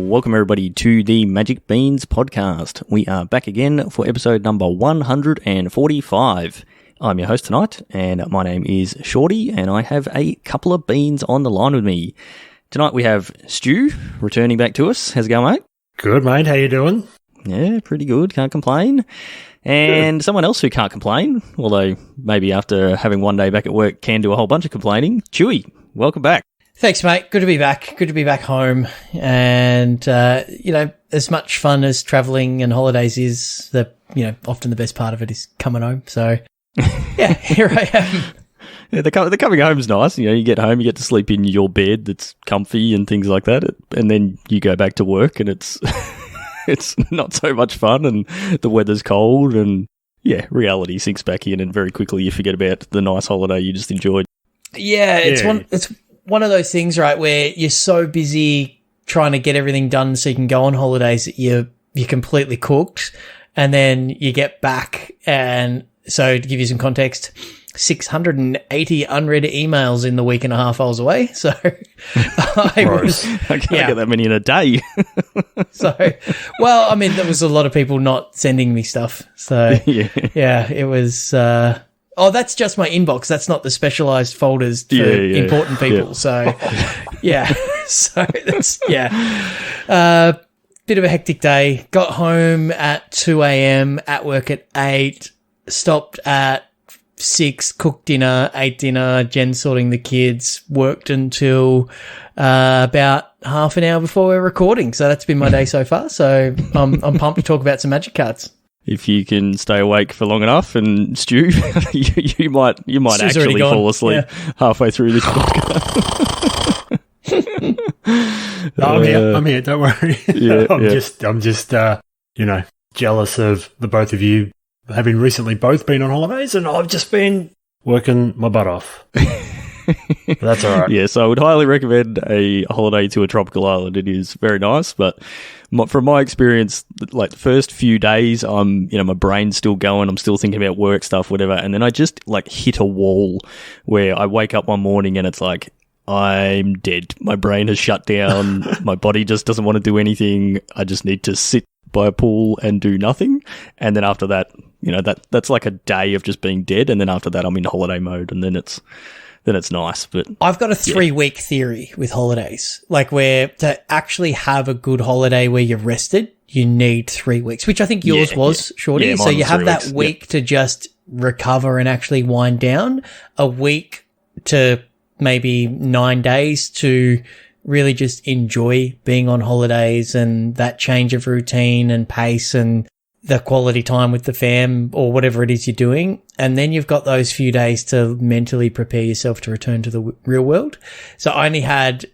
welcome everybody to the Magic Beans podcast. We are back again for episode number 145. I'm your host tonight, and my name is Shorty, and I have a couple of beans on the line with me. Tonight we have Stu returning back to us. How's it going, mate? Good, mate. How you doing? Yeah, pretty good. Can't complain. And someone else who can't complain, although maybe after having one day back at work can do a whole bunch of complaining. Chewy, welcome back. Thanks, mate. Good to be back. Good to be back home. And, as much fun as travelling and holidays is, often the best part of it is coming home. So, yeah, here I am. Yeah, the coming home's nice. You get home, you get to sleep in your bed that's comfy and things like that. And then you go back to work and it's it's not so much fun and the weather's cold and, yeah, reality sinks back in and very quickly you forget about the nice holiday you just enjoyed. Yeah, it's one of those things, right, where you're so busy trying to get everything done so you can go on holidays that you're completely cooked, and then you get back, and so to give you some context, 680 unread emails in the week and a half I was away. So I can't get that many in a day. So, well, I mean, there was a lot of people not sending me stuff. So yeah it was. That's just my inbox. That's not the specialized folders for important people. Yeah. So, yeah. So, that's, bit of a hectic day. Got home at 2 a.m., at work at 8, stopped at 6, cooked dinner, ate dinner, Jen sorting the kids, worked until about half an hour before we're recording. So, that's been my day so far. So, I'm pumped to talk about some Magic cards. If you can stay awake for long enough, and Stu, you might Stu's actually fall asleep halfway through this podcast. I'm here. Don't worry. I'm just jealous of the both of you having recently both been on holidays, and I've just been working my butt off. But that's all right. Yeah, so I would highly recommend a holiday to a tropical island. It is very nice, but from my experience, like the first few days, my brain's still going. I'm still thinking about work stuff, whatever, and then I just hit a wall where I wake up one morning and it's like, I'm dead. My brain has shut down. My body just doesn't want to do anything. I just need to sit by a pool and do nothing. And then after that, that's like a day of just being dead. And then after that, I'm in holiday mode, and then it's nice. But I've got a 3-week theory with holidays, where to actually have a good holiday where you're rested, you need 3 weeks, which I think yours was, Shorty. Yeah, so you have that weeks. week to just recover and actually wind down, a week to maybe 9 days to really just enjoy being on holidays and that change of routine and pace and the quality time with the fam or whatever it is you're doing. And then you've got those few days to mentally prepare yourself to return to the real world. So I only had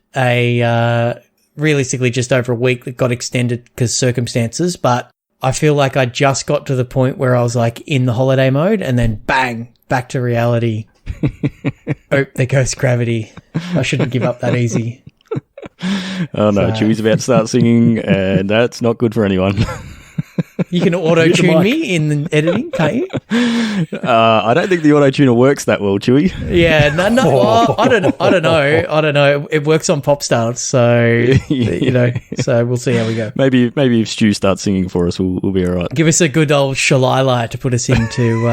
realistically just over a week that got extended because circumstances, but I feel like I just got to the point where I was in the holiday mode, and then bang, back to reality. Oh, there goes gravity. I shouldn't give up that easy. Oh no, Chewy's about to start singing, and that's not good for anyone. You can auto-tune me in the editing, can't you? I don't think the auto-tuner works that well, Chewy. Yeah, no. Well, I don't know. It works on pop stars, so so we'll see how we go. Maybe if Stu starts singing for us, we'll be all right. Give us a good old Shalila to put us into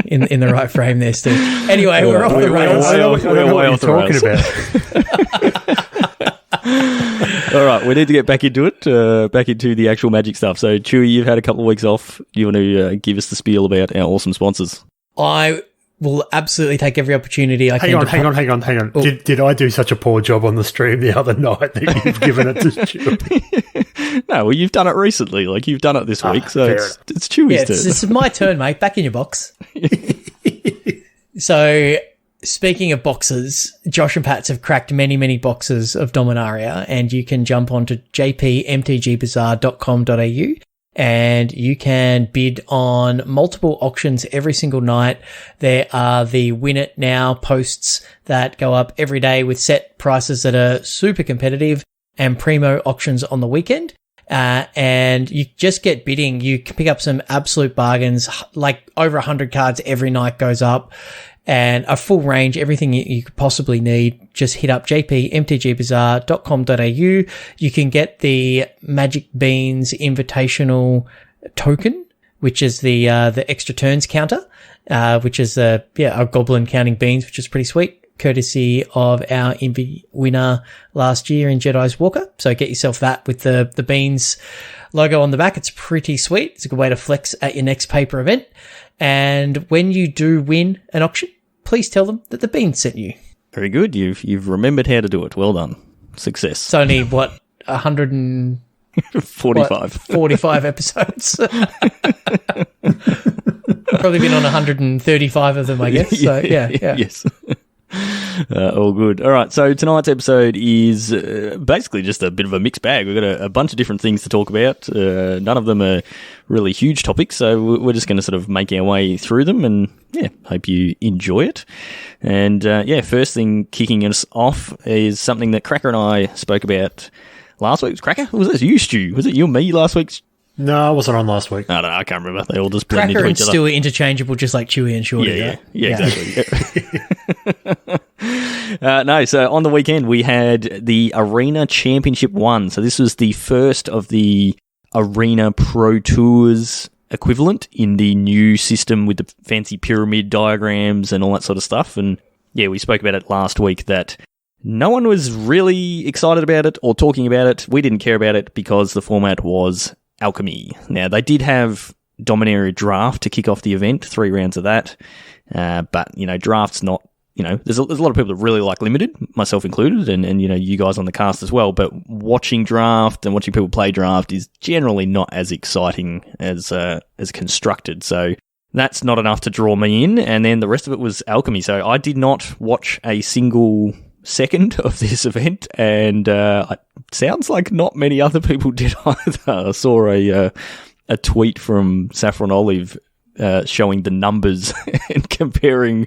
in the right frame there, Stu. Anyway, we're off the rails. I don't know what you're talking about. All right, we need to get back into it, back into the actual Magic stuff. So, Chewy, you've had a couple of weeks off. You want to give us the spiel about our awesome sponsors? I will absolutely take every opportunity I can. Hang on. Oh. Did I do such a poor job on the stream the other night that you've given it to Chewy? No, well, you've done it recently. You've done it this week, so it's Chewy's turn. This is my turn, mate. Back in your box. So, speaking of boxes, Josh and Pats have cracked many, many boxes of Dominaria, and you can jump onto jpmtgbazaar.com.au and you can bid on multiple auctions every single night. There are the Win It Now posts that go up every day with set prices that are super competitive, and primo auctions on the weekend. And you just get bidding. You can pick up some absolute bargains, over 100 cards every night goes up. and a full range, everything you could possibly need. Just hit up jpmtgbazaar.com.au. You can get the Magic Beans Invitational token, which is the extra turns counter, which is a goblin counting beans, which is pretty sweet, courtesy of our Envy winner last year in Jedi's Walker. So get yourself that with the beans logo on the back. It's pretty sweet. It's a good way to flex at your next paper event. And when you do win an auction, please tell them that the beans sent you. Very good. You've remembered how to do it. Well done. Success. It's only, 45 episodes. Probably been on 135 of them, I guess. So, yeah. Yes. All good. All right, so tonight's episode is basically just a bit of a mixed bag. We've got a bunch of different things to talk about. None of them are really huge topics, so we're just going to sort of make our way through them and, hope you enjoy it. And, first thing kicking us off is something that Cracker and I spoke about last week. Cracker? Or was this you, Stu? Was it you and me last week? No, I wasn't on last week. I don't know. I can't remember. They all just blend Cracker into each and other. Stu are interchangeable, just like Chewy and Shorty. Yeah, exactly. No, so on the weekend we had the Arena Championship 1. So this was the first of the Arena Pro Tours equivalent in the new system with the fancy pyramid diagrams and all that sort of stuff. And yeah, we spoke about it last week that no one was really excited about it or talking about it. We didn't care about it because the format was Alchemy. Now, they did have Dominaria Draft to kick off the event, 3 rounds of that. But, draft's not, there's a lot of people that really like Limited, myself included, and you guys on the cast as well. But watching Draft and watching people play Draft is generally not as exciting as constructed. So that's not enough to draw me in. And then the rest of it was Alchemy. So I did not watch a single second of this event, and it sounds like not many other people did either. I saw a tweet from Saffron Olive showing the numbers and comparing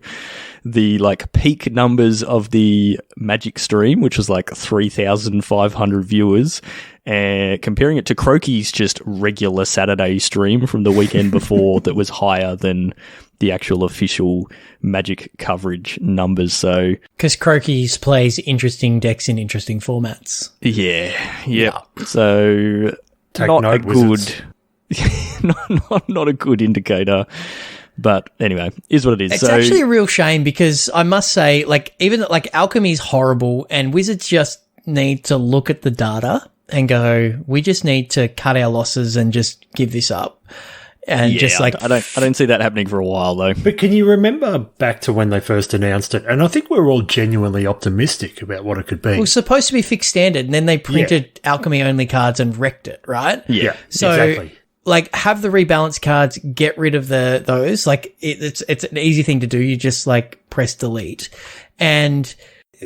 the peak numbers of the Magic stream, which was 3,500 viewers, and comparing it to Croaky's just regular Saturday stream from the weekend before that was higher than the actual official Magic coverage numbers. So because Croaky's plays interesting decks in interesting formats. Yeah. So Take not note, a good, not a good indicator. But anyway, is what it is. It's actually a real shame because I must say, even Alchemy's horrible, and Wizards just need to look at the data and go, we just need to cut our losses and just give this up. And I don't see that happening for a while though. But can you remember back to when they first announced it? And I think we were all genuinely optimistic about what it could be. It was supposed to be fixed standard, and then they printed Alchemy only cards and wrecked it, right? Yeah, so, exactly. Have the rebalance cards, get rid of those. It's an easy thing to do. You just press delete, and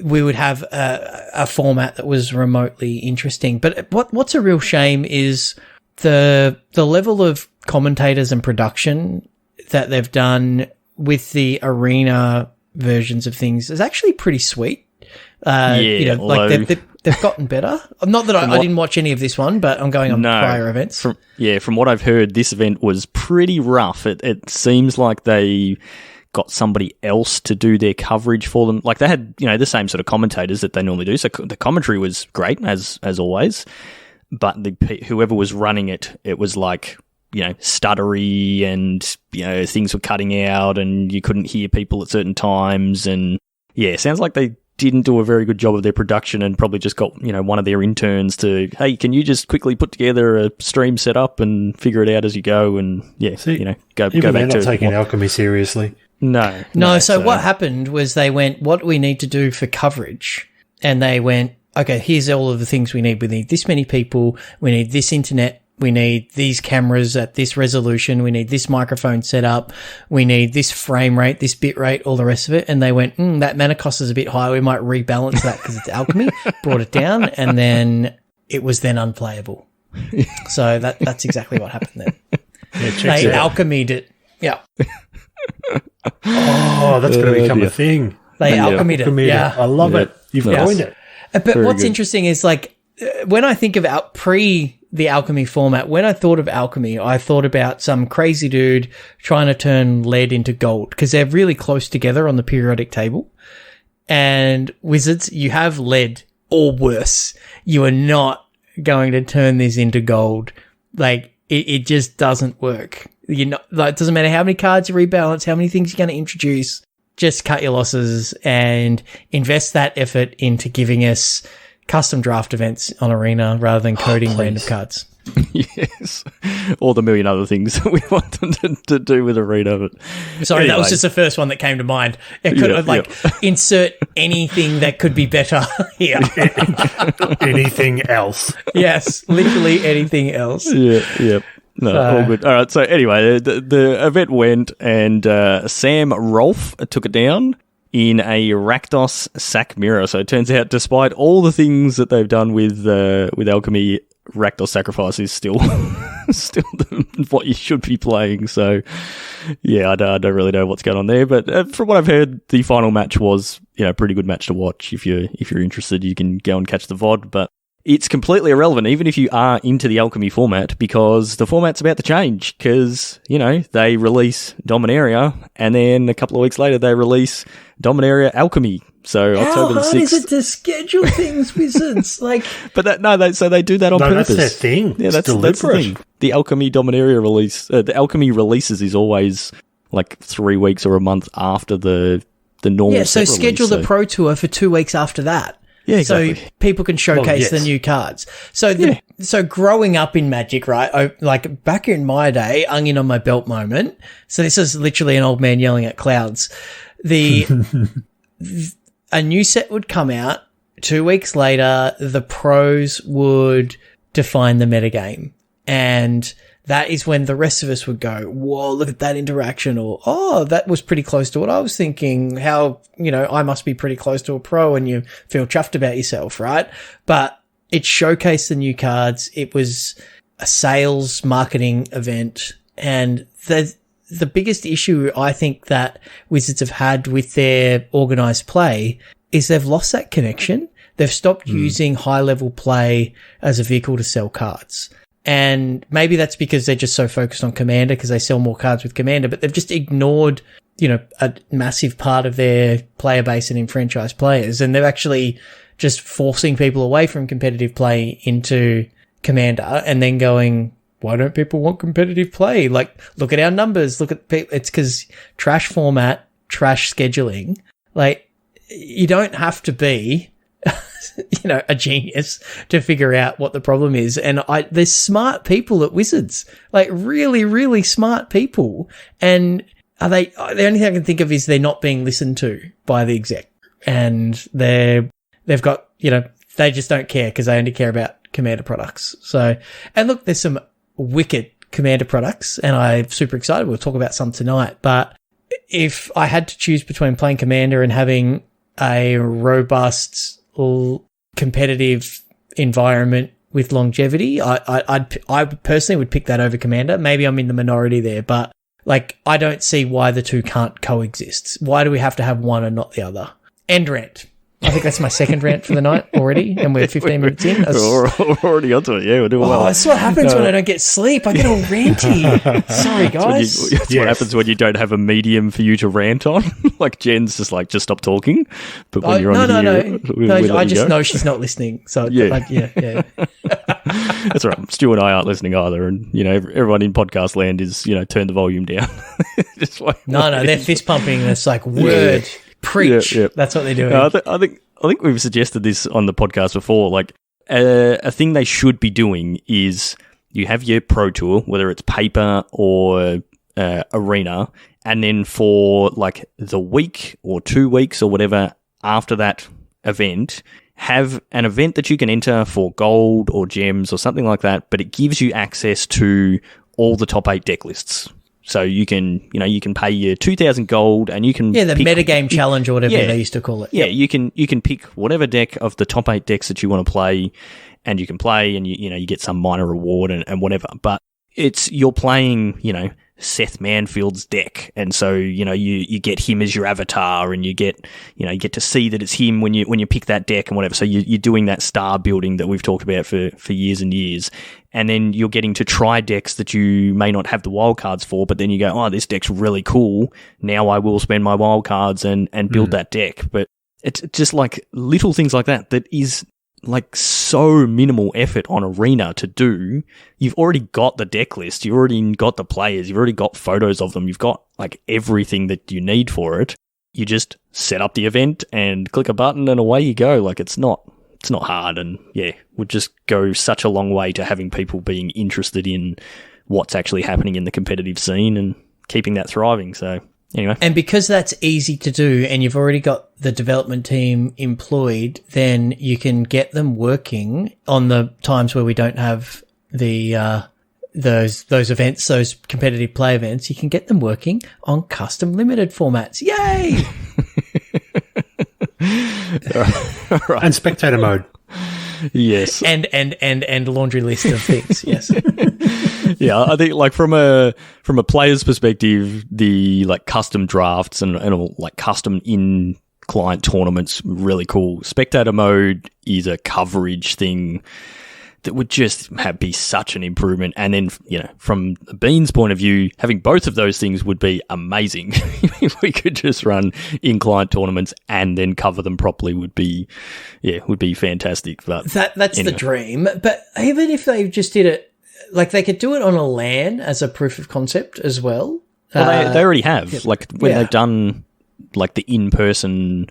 we would have a format that was remotely interesting. But what's a real shame is the level of commentators and production that they've done with the Arena versions of things is actually pretty sweet. They've gotten better. Not that I didn't watch any of this one, but I'm going on prior events. From what I've heard, this event was pretty rough. It seems like they got somebody else to do their coverage for them. They had, the same sort of commentators that they normally do. So the commentary was great, as always. But whoever was running it, it was stuttery, and, things were cutting out and you couldn't hear people at certain times. And yeah, sounds like they didn't do a very good job of their production and probably just got, one of their interns to, hey, can you just quickly put together a stream setup and figure it out as you go? And yeah, go back to not taking Alchemy seriously. No. So what happened was they went, what do we need to do for coverage? And they went, okay, here's all of the things we need. We need this many people. We need this internet. We need these cameras at this resolution. We need this microphone set up. We need this frame rate, this bit rate, all the rest of it. And they went, that mana cost is a bit high. We might rebalance that because it's Alchemy. Brought it down, and then it was then unplayable. So that's exactly what happened then. They alchemied it. Yeah. Oh, that's going to become a thing. They alchemied it. Yeah. I love it. You've coined it. But what's interesting is when I think about pre the alchemy format, when I thought of alchemy, I thought about some crazy dude trying to turn lead into gold because they're really close together on the periodic table. And Wizards, you have lead or worse. You are not going to turn this into gold. Like, it just doesn't work. Like, it doesn't matter how many cards you rebalance, how many things you're going to introduce. Just cut your losses and invest that effort into giving us custom draft events on Arena rather than coding random cards. Yes. Or the million other things that we want them to do with Arena. But sorry, anyway. That was just the first one that came to mind. It could insert anything that could be better here. Anything else. Yes, literally anything else. Yeah. No, all good. All right. So anyway, the event went, and Sam Rolfe took it down in a Rakdos sack mirror. So it turns out, despite all the things that they've done with alchemy, Rakdos sacrifice is still what you should be playing. So yeah, I don't really know what's going on there. But from what I've heard, the final match was a pretty good match to watch. If you're interested, you can go and catch the VOD. But it's completely irrelevant, even if you are into the alchemy format, because the format's about to change. Because they release Dominaria, and then a couple of weeks later they release Dominaria Alchemy. So how October the 6th. hard is it to schedule things, Wizards? Like, but they do that on purpose. That's their thing. Yeah, that's the thing. The Alchemy Dominaria release, the Alchemy releases is always like 3 weeks or a month after the normal. Yeah, so set schedule release, the Pro Tour for 2 weeks after that. Yeah, exactly. So people can showcase the new cards. So growing up in Magic, right? Like back in my day, onion on my belt moment. So this is literally an old man yelling at clouds. A new set would come out. 2 weeks later, the pros would define the metagame. And that is when the rest of us would go, whoa, look at that interaction. Or, oh, that was pretty close to what I was thinking. How, I must be pretty close to a pro, and you feel chuffed about yourself, right? But it showcased the new cards. It was a sales marketing event. And the biggest issue I think that Wizards have had with their organized play is they've lost that connection. They've stopped using high-level play as a vehicle to sell cards. And maybe that's because they're just so focused on Commander because they sell more cards with Commander, but they've just ignored, a massive part of their player base and enfranchised players. And they're actually just forcing people away from competitive play into Commander and then going, why don't people want competitive play? Like, look at our numbers. Look at people. It's because trash format, trash scheduling. Like, you don't have to be, a genius to figure out what the problem is. And there's smart people at Wizards, like really, really smart people. And the only thing I can think of is they're not being listened to by the exec. And they've got, they just don't care because they only care about Commander products. So, and look, there's some wicked Commander products, and I'm super excited. We'll talk about some tonight. But if I had to choose between playing Commander and having a robust competitive environment with longevity, I personally would pick that over Commander. Maybe I'm in the minority there, but like, I don't see why the two can't coexist. Why do we have to have one and not the other? End rant. I think that's my second rant for the night already, and we're 15 minutes in. We're already onto it, yeah, we're doing well. That's what happens when I don't get sleep. I get all ranty. Sorry, guys. That's what happens when you don't have a medium for you to rant on. Like, Jen's just like, just stop talking. But when you're on No, I just know she's not listening. So, yeah. That's all right. Stu and I aren't listening either, and, everyone in podcast land is, turn the volume down. No, they're fist pumping, and it's like, word. Yeah. Preach. Yeah. That's what they're doing. I think we've suggested this on the podcast before. Like, a thing they should be doing is you have your Pro Tour, whether it's paper or Arena, and then for like the week or 2 weeks or whatever after that event, have an event that you can enter for gold or gems or something like that, but it gives you access to all the top 8 deck lists. So you can pay your 2,000 gold, and you can the metagame challenge or whatever they used to call it. Yeah, you can pick whatever deck of the top 8 decks that you want to play, and you can play, and you get some minor reward and whatever. But you're playing Seth Manfield's deck, and so you get him as your avatar, and you get to see that it's him when you pick that deck and whatever. So you're doing that star building that we've talked about for years and years, and then you're getting to try decks that you may not have the wild cards for, but then you go, oh, this deck's really cool. Now I will spend my wild cards and build that deck. But it's just like little things like that is like so minimal effort on Arena to do. You've already got the deck list, you've already got the players, you've already got photos of them, you've got like everything that you need for it. You just set up the event and click a button and away you go. Like it's not hard, and would just go such a long way to having people being interested in what's actually happening in the competitive scene and keeping that thriving. So anyway. And because that's easy to do and you've already got the development team employed, then you can get them working on the times where we don't have the those events, those competitive play events. You can get them working on custom limited formats. Yay! Right. And spectator mode. Yes. And laundry list of things. Yes. Yeah, I think like from a player's perspective, the like custom drafts and like custom in client tournaments really cool. Spectator mode is a coverage thing that would just be such an improvement. And then, from Bean's point of view, having both of those things would be amazing. If we could just run in-client tournaments and then cover them properly would be fantastic. But that's anyway. The dream. But even if they just did it, like they could do it on a LAN as a proof of concept as well. Well, they already have. Yeah. Like when they've done like the in-person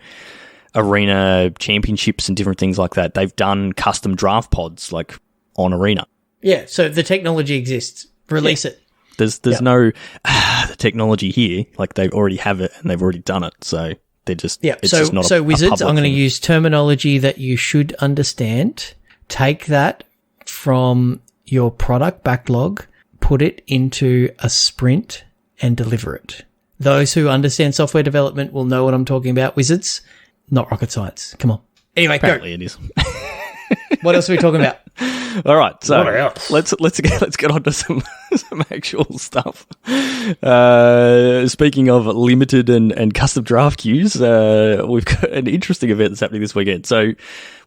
Arena championships and different things like that, they've done custom draft pods like on Arena. Yeah, so the technology exists. Release it. There's no the technology here. Like they already have it and they've already done it. So they're just it's just not so Wizards. I'm going to use terminology that you should understand. Take that from your product backlog, put it into a sprint, and deliver it. Those who understand software development will know what I'm talking about. Wizards. Not rocket science. Come on. Anyway, apparently it is. What else are we talking about? All right, so let's get on to some actual stuff. Speaking of limited and custom draft queues, we've got an interesting event that's happening this weekend. So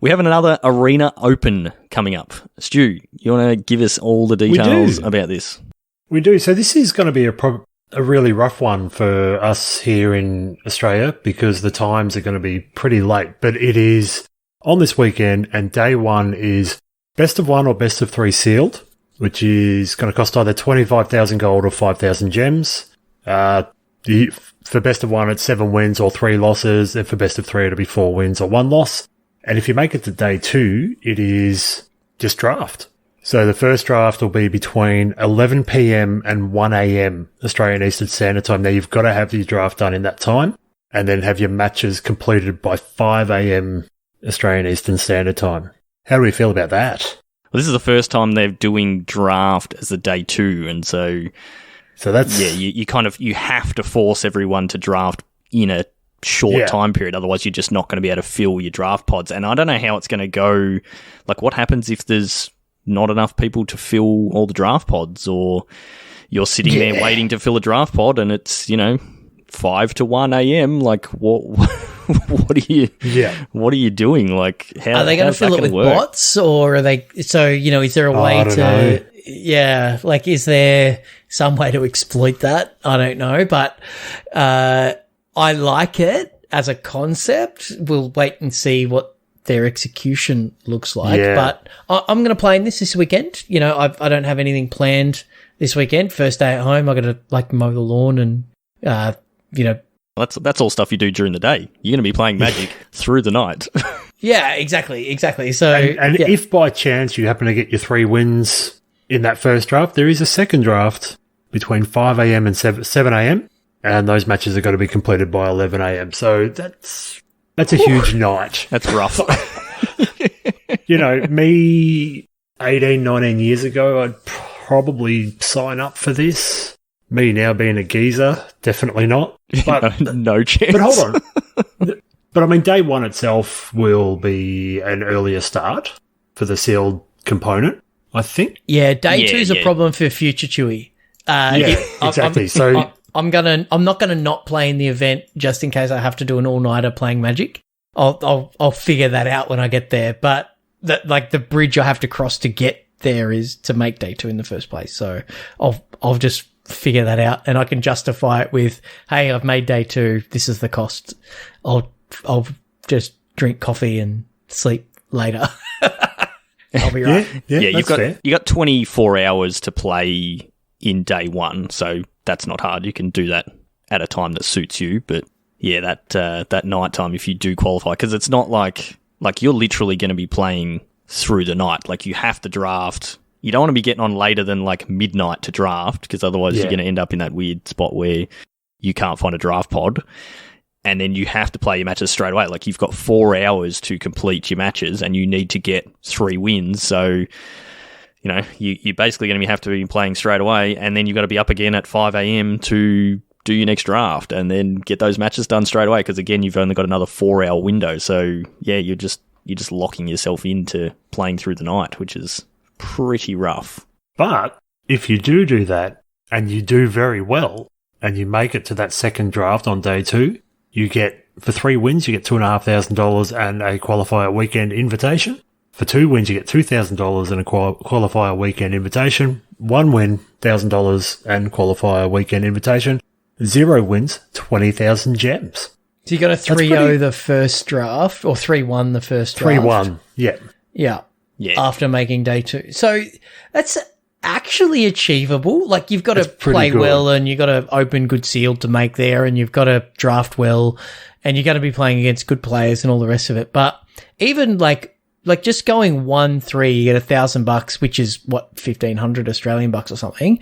we have another Arena Open coming up. Stu, you want to give us all the details about this? We do. So this is going to be a really rough one for us here in Australia because the times are going to be pretty late. But it is on this weekend, and day one is best of one or best of three sealed, which is going to cost either 25,000 gold or 5,000 gems. For best of one, it's 7 wins or 3 losses. And for best of three, it'll be 4 wins or 1 loss. And if you make it to day two, it is just draft. So the first draft will be between 11 p.m. and 1 a.m. Australian Eastern Standard Time. Now, you've got to have your draft done in that time and then have your matches completed by 5 a.m. Australian Eastern Standard Time. How do we feel about that? Well, this is the first time they're doing draft as a day two, and so that's... Yeah, you have to force everyone to draft in a short time period, otherwise you're just not going to be able to fill your draft pods. And I don't know how it's going to go. Like, what happens if there's not enough people to fill all the draft pods, or you're sitting there waiting to fill a draft pod and it's 5 to 1 a.m. like what are you doing? Like, how are they going to fill it with bots, or are they is there a way to like, is there some way to exploit that? I don't know, but I like it as a concept. We'll wait and see what their execution looks like, but I'm going to play in this weekend. I don't have anything planned this weekend. First day at home, I got to mow the lawn and that's all stuff you do during the day. You're going to be playing Magic through the night. Yeah, exactly. So, and if by chance you happen to get your 3 wins in that first draft, there is a second draft between 5 a.m. and 7 a.m. and those matches are going to be completed by 11 a.m. So that's a huge night. That's rough. Me 18, 19 years ago, I'd probably sign up for this. Me now being a geezer, definitely not. But no chance. But hold on. But I mean, day one itself will be an earlier start for the sealed component, I think. Yeah, day two is a problem for future Chewy. Exactly. I'm not gonna not play in the event just in case I have to do an all-nighter playing Magic. I'll figure that out when I get there. But the bridge I have to cross to get there is to make day 2 in the first place. So I'll just figure that out, and I can justify it with, hey, I've made day 2. This is the cost. I'll just drink coffee and sleep later. I'll be right. Yeah, you got 24 hours to play in day 1, so that's not hard. You can do that at a time that suits you. But yeah, that night time, if you do qualify, because it's not like you're literally going to be playing through the night. Like, you have to draft. You don't want to be getting on later than like midnight to draft, because otherwise you're going to end up in that weird spot where you can't find a draft pod. And then you have to play your matches straight away. Like, you've got 4 hours to complete your matches, and you need to get 3 wins. So, you're basically going to have to be playing straight away, and then you've got to be up again at 5 a.m. to do your next draft, and then get those matches done straight away. Because again, you've only got another 4-hour window. So yeah, you're just locking yourself into playing through the night, which is pretty rough. But if you do that, and you do very well, and you make it to that second draft on day 2, you get, for 3 wins, you get $2,500 and a qualifier weekend invitation. For 2 wins, you get $2,000 and a qualifier weekend invitation. 1 win, $1,000 and qualifier weekend invitation. 0 wins, 20,000 gems. So you got a 3-0 the first draft, or 3-1 the first draft? 3-1, yeah. Yeah. After making day 2. So that's actually achievable. Like, you've got to play well, and you've got to open good sealed to make there, and you've got to draft well, and you've got to be playing against good players and all the rest of it. But even like just going 1-3, you get $1,000, which is what, 1,500 Australian bucks or something,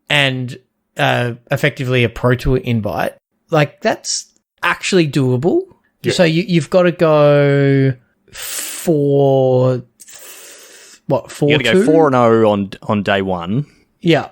and effectively a Pro Tour invite. Like, that's actually doable. Yeah. So you've got to go 4. What, 4-2? You got to go 4-0 on day 1. Yeah.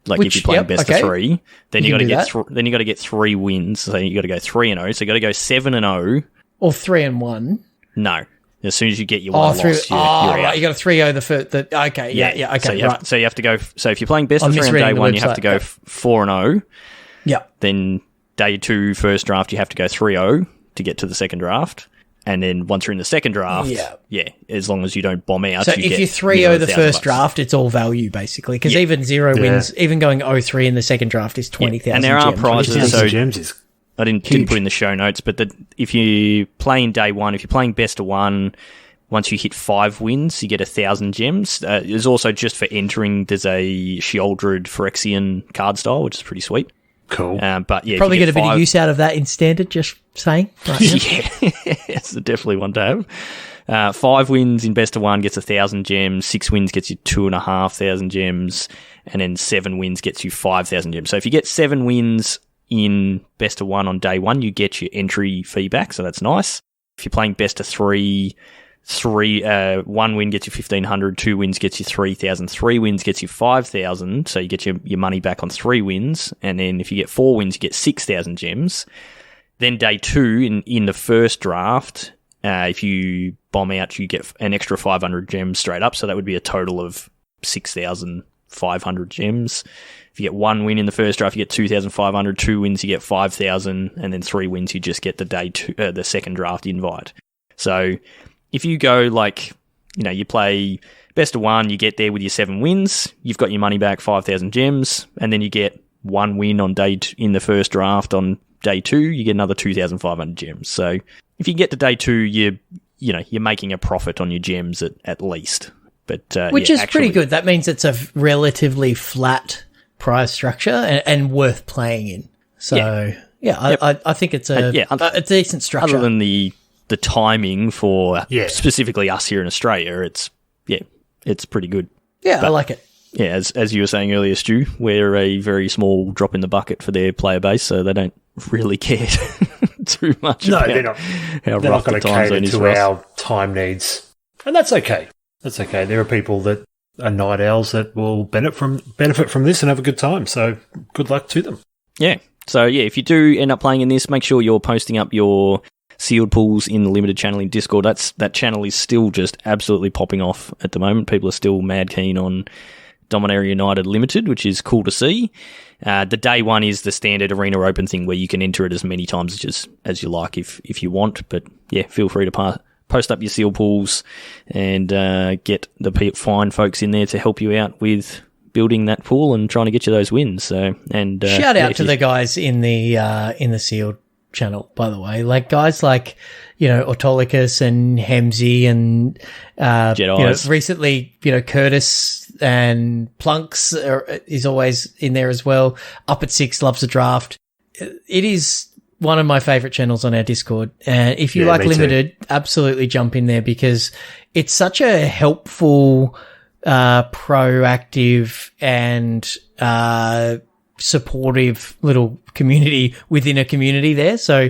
Like, if you're playing best of 3, then you got to get 3 wins. So you got to go 3-0. So you got to go 7-0 or 3-1. No. As soon as you get your one loss, you're right. out. You got a 3-0 the first. Okay, yeah. Okay, so you have to go. So if you're playing best of 3 on day 1, you have to go 4-0. Yeah. Then day 2 first draft, you have to go 3-0 to get to the second draft. And then once you're in the second draft, as long as you don't bomb out, so if you're 3-0 the first draft, it's all value basically, because even 0 wins, even going 0-3 in the second draft is 20,000. And there are prizes. So gems is I didn't put in the show notes, but if you play in day 1, if you're playing best of 1, once you hit 5 wins, you get 1,000 gems. There's also, just for entering, there's a Sheoldred Phyrexian card style, which is pretty sweet. Cool. But yeah, probably get a bit of use out of that in standard, just saying. Right. Yeah, it's definitely one to have. 5 wins in best of 1 gets 1,000 gems. 6 wins gets you 2,500 gems, and then 7 wins gets you 5,000 gems. So if you get 7 wins in best of 1 on day 1, you get your entry fee back, so that's nice. If you're playing best of 3, 1 win gets you 1,500, 2 wins gets you 3,000, 3 wins gets you 5,000, so you get your money back on 3 wins, and then if you get 4 wins, you get 6,000 gems. Then day 2, in the first draft, if you bomb out, you get an extra 500 gems straight up, so that would be a total of 6,500 gems. If you get 1 win in the first draft, you get 2,500, 2 wins, you get 5,000, and then 3 wins, you just get the day 2, the second draft invite. So if you go you play best of 1, you get there with your 7 wins, you've got your money back, 5,000 gems, and then you get 1 win on in the first draft on day 2, you get another 2,500 gems. So if you get to day 2, you're making a profit on your gems at least. But which is pretty good. That means it's a relatively flat prize structure and worth playing in. So I think it's a decent structure. Other than the timing for specifically us here in Australia, it's pretty good. Yeah, but I like it. Yeah, as you were saying earlier, Stu, we're a very small drop in the bucket for their player base, so they don't really care too much about they're not, how they're rough not the going time to zone cater is to for us. our time needs. And that's okay. That's okay. There are people that are night owls that will benefit from this and have a good time, so good luck to them. Yeah. So, if you do end up playing in this, make sure you're posting up your sealed pools in the limited channel in Discord. That channel is still just absolutely popping off at the moment. People are still mad keen on Dominaria United Limited, which is cool to see. The day one is the standard Arena Open thing where you can enter it as many times as you like if you want. But yeah, feel free to post up your seal pools and get the fine folks in there to help you out with building that pool and trying to get you those wins. So shout out to the guys in the sealed channel, by the way, like guys like Autolycus and Hemsey and recently Curtis and Plunks is always in there as well. Up at 6 loves a draft. It is one of my favorite channels on our Discord, and if you like Limited, absolutely jump in there because it's such a helpful, proactive and supportive little community within a community there. So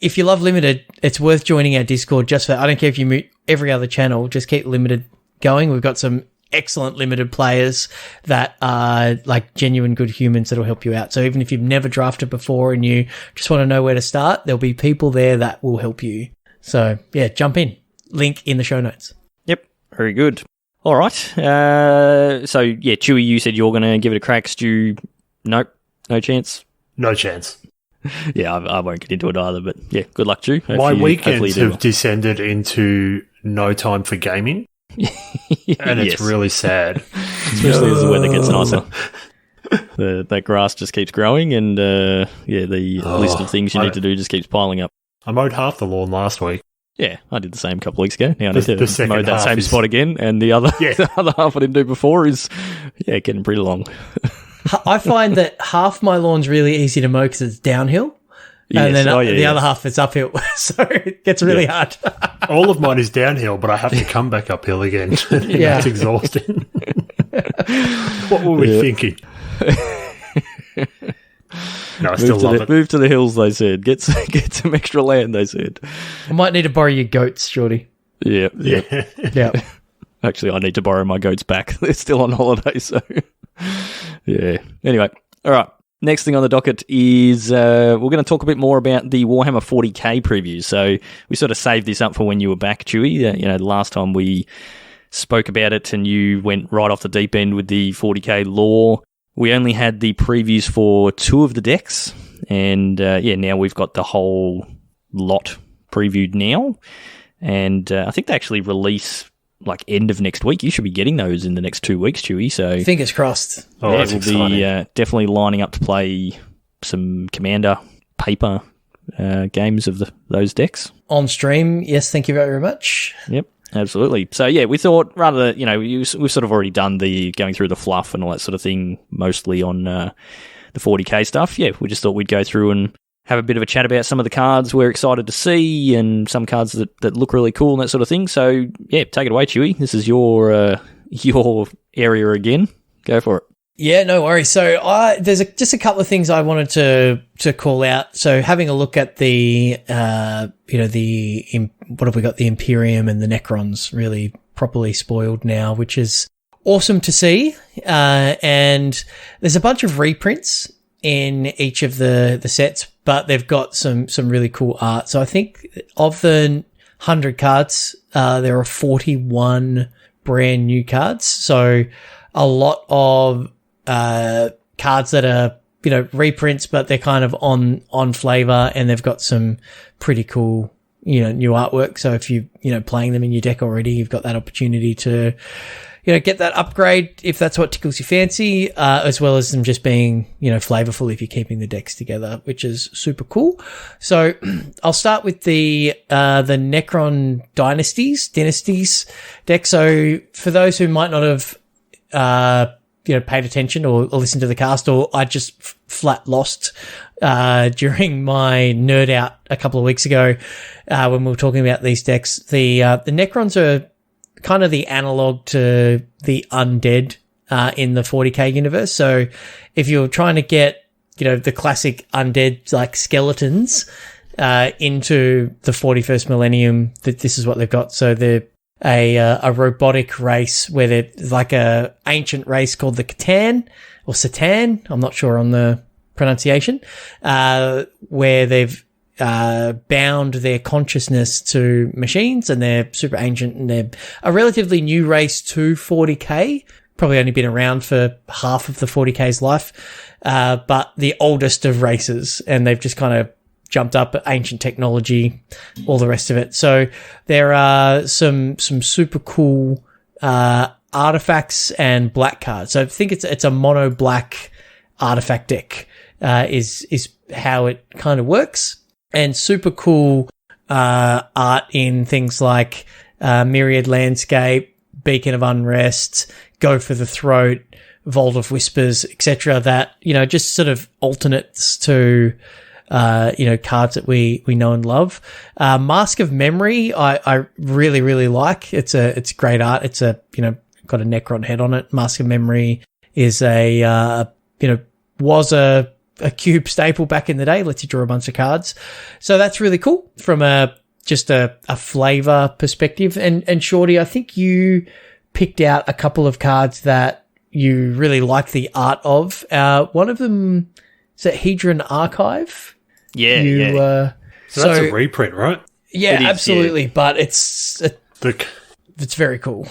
if you love Limited, it's worth joining our Discord just for, I don't care if you mute every other channel, just keep Limited going. We've got some excellent Limited players that are like genuine good humans that'll help you out. So even if you've never drafted before and you just want to know where to start, there'll be people there that will help you. So yeah, jump in. Link in the show notes. Yep. Very good. All right. So yeah, Chewy, you said you're going to give it a crack. Stu, nope. No chance. No chance. Yeah, I won't get into it either, but yeah, good luck, Stu. My weekends have descended into no time for gaming, and it's really sad. Especially as the weather gets nicer. That grass just keeps growing, and the list of things you need to do just keeps piling up. I mowed half the lawn last week. Yeah, I did the same a couple of weeks ago. Now I need to mow that same spot again, and the other half I didn't do before is getting pretty long. I find that half my lawn's really easy to mow because it's downhill, and then the other half is uphill, so it gets really hard. All of mine is downhill, but I have to come back uphill again. That's exhausting. What were we thinking? No, I still love it. Move to the hills, they said. Get some extra land, they said. I might need to borrow your goats, Shorty. Yeah. Actually, I need to borrow my goats back. They're still on holiday, so... Yeah. Anyway, all right. Next thing on the docket is we're going to talk a bit more about the Warhammer 40k previews. So we sort of saved this up for when you were back, Chewy. The last time we spoke about it and you went right off the deep end with the 40k lore. We only had the previews for 2 of the decks. And now we've got the whole lot previewed now. And I think they actually release... like end of next week. You should be getting those in the next 2 weeks, Chewy. So fingers crossed. We'll be definitely lining up to play some Commander paper games of those decks on stream. Yes, thank you very much. Yep, absolutely. So yeah, we thought rather we've sort of already done the going through the fluff and all that sort of thing mostly on the 40k stuff. Yeah, we just thought we'd go through and have a bit of a chat about some of the cards we're excited to see and some cards that look really cool and that sort of thing. So, yeah, take it away, Chewy. This is your area again. Go for it. Yeah, no worries. So there's just a couple of things I wanted to call out. So having a look at the, what have we got? The Imperium and the Necrons really properly spoiled now, which is awesome to see. And there's a bunch of reprints in each of the sets, but they've got some really cool art. So I think of the 100 cards, there are 41 brand new cards. So a lot of cards that are, reprints, but they're kind of on flavor and they've got some pretty cool, new artwork. So if you, playing them in your deck already, you've got that opportunity to, get that upgrade if that's what tickles your fancy, as well as them just being, flavorful if you're keeping the decks together, which is super cool. So I'll start with the Necron Dynasties deck. So for those who might not have, paid attention or listened to the cast, or I just flat lost, during my nerd out a couple of weeks ago, when we were talking about these decks, the Necrons are kind of the analog to the undead in the 40k universe. So if you're trying to get, the classic undead like skeletons into the 41st millennium, this is what they've got. So they're a robotic race where they're like a ancient race called the Catan or Satan. I'm not sure on the pronunciation, where they've bound their consciousness to machines, and they're super ancient, and they're a relatively new race to 40k, probably only been around for half of the 40K's life, but the oldest of races, and they've just kind of jumped up, ancient technology, all the rest of it. So there are some super cool artifacts and black cards. So I think it's a mono black artifact deck is how it kind of works, and super cool art in things like Myriad Landscape, Beacon of Unrest, Go for the Throat, Vault of Whispers, etc. That, just sort of alternates to cards that we know and love. Mask of Memory, I really, really like. It's great art. It's got a Necron head on it. Mask of Memory is was a cube staple back in the day. Lets you draw a bunch of cards. So that's really cool from just a flavor perspective. And Shorty, I think you picked out a couple of cards that you really like the art of. One of them is a Hedron Archive. Yeah, So that's a reprint, right? Yeah, absolutely. Yeah. But it's very cool.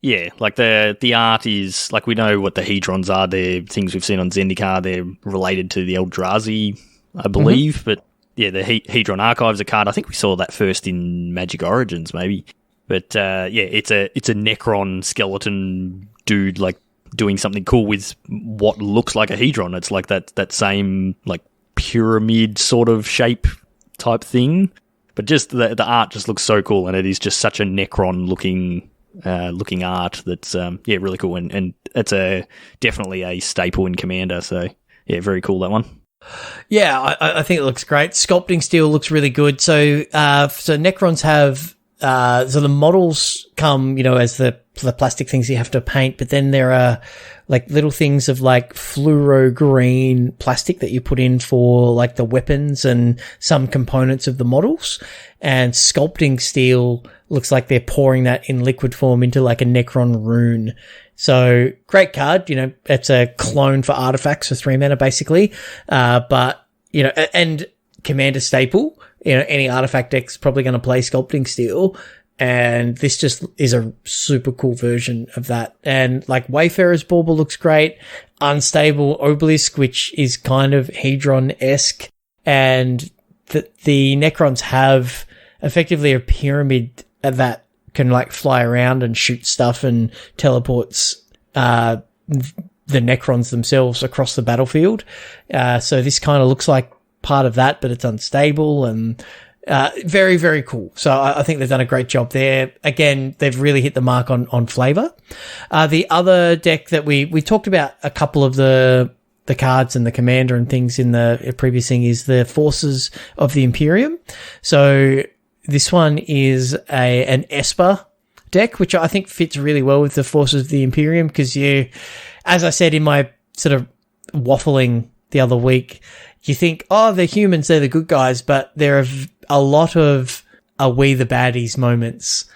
Yeah, like the art is, like, we know what the Hedrons are. They're things we've seen on Zendikar. They're related to the Eldrazi, I believe. Mm-hmm. But yeah, the Hedron Archive's a card. I think we saw that first in Magic Origins, maybe. But it's a Necron skeleton dude, like, doing something cool with what looks like a Hedron. It's like that same, like, pyramid sort of shape type thing, but just the art just looks so cool, and it is just such a Necron looking art that's really cool, and it's definitely a staple in Commander. So yeah, very cool, that one. Yeah, I think it looks great. Sculpting Steel looks really good. So Necrons have so the models come, as the plastic things you have to paint, but then there are like little things of like fluoro green plastic that you put in for like the weapons and some components of the models. And Sculpting Steel looks like they're pouring that in liquid form into like a Necron rune. So great card, it's a clone for artifacts for 3 mana basically. But and Commander staple, any artifact deck's probably going to play Sculpting Steel. And this just is a super cool version of that. And like Wayfarer's Bauble looks great. Unstable Obelisk, which is kind of Hedron-esque. And the Necrons have effectively a pyramid that can like fly around and shoot stuff and teleports the Necrons themselves across the battlefield. So this kind of looks like part of that, but it's unstable and very, very cool. So I think they've done a great job there. Again, they've really hit the mark on flavor. The other deck that we talked about a couple of the cards and the commander and things in the previous thing is the Forces of the Imperium. So this one is an Esper deck, which I think fits really well with the Forces of the Imperium because as I said in my sort of waffling the other week, you think, they're humans, they're the good guys, but there are a lot of we the baddies moments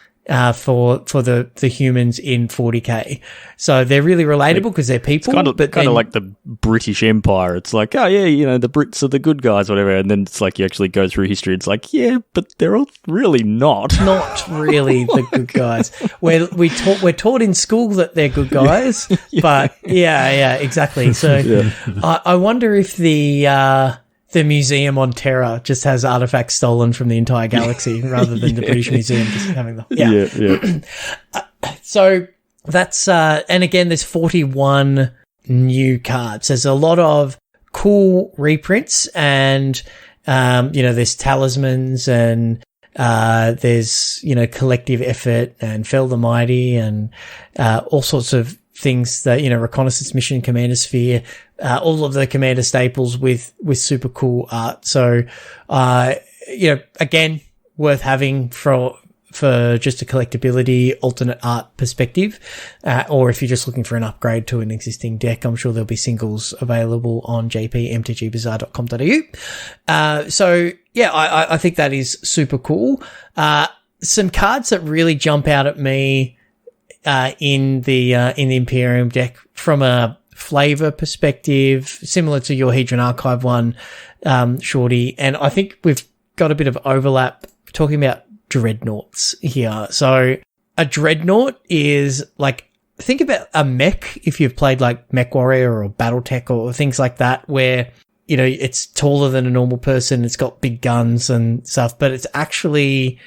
for the humans in 40K. So they're really relatable because they're people. It's kind of like the British Empire. It's like, the Brits are the good guys, whatever. And then it's like you actually go through history. It's like, yeah, but they're all really not. Not really the good guys. We're taught in school that they're good guys, but yeah, exactly. So I wonder if the museum on Terra just has artifacts stolen from the entire galaxy rather than the British Museum just having them. Yeah. So that's, and again, there's 41 new cards. There's a lot of cool reprints and, there's talismans and, there's, collective effort and Fell the Mighty and, all sorts of things that, reconnaissance mission, commander sphere, all of the commander staples with super cool art. So, again, worth having for just a collectability, alternate art perspective. Or if you're just looking for an upgrade to an existing deck, I'm sure there'll be singles available on jpmtgbazaar.com.au. So yeah, I think that is super cool. Some cards that really jump out at me, in the Imperium deck from a flavor perspective, similar to your Hedron Archive one, Shorty. And I think we've got a bit of overlap talking about Dreadnoughts here. So a Dreadnought is like think about a mech, if you've played like Mech Warrior or Battletech or things like that, where, you know, it's taller than a normal person, it's got big guns and stuff, but it's actually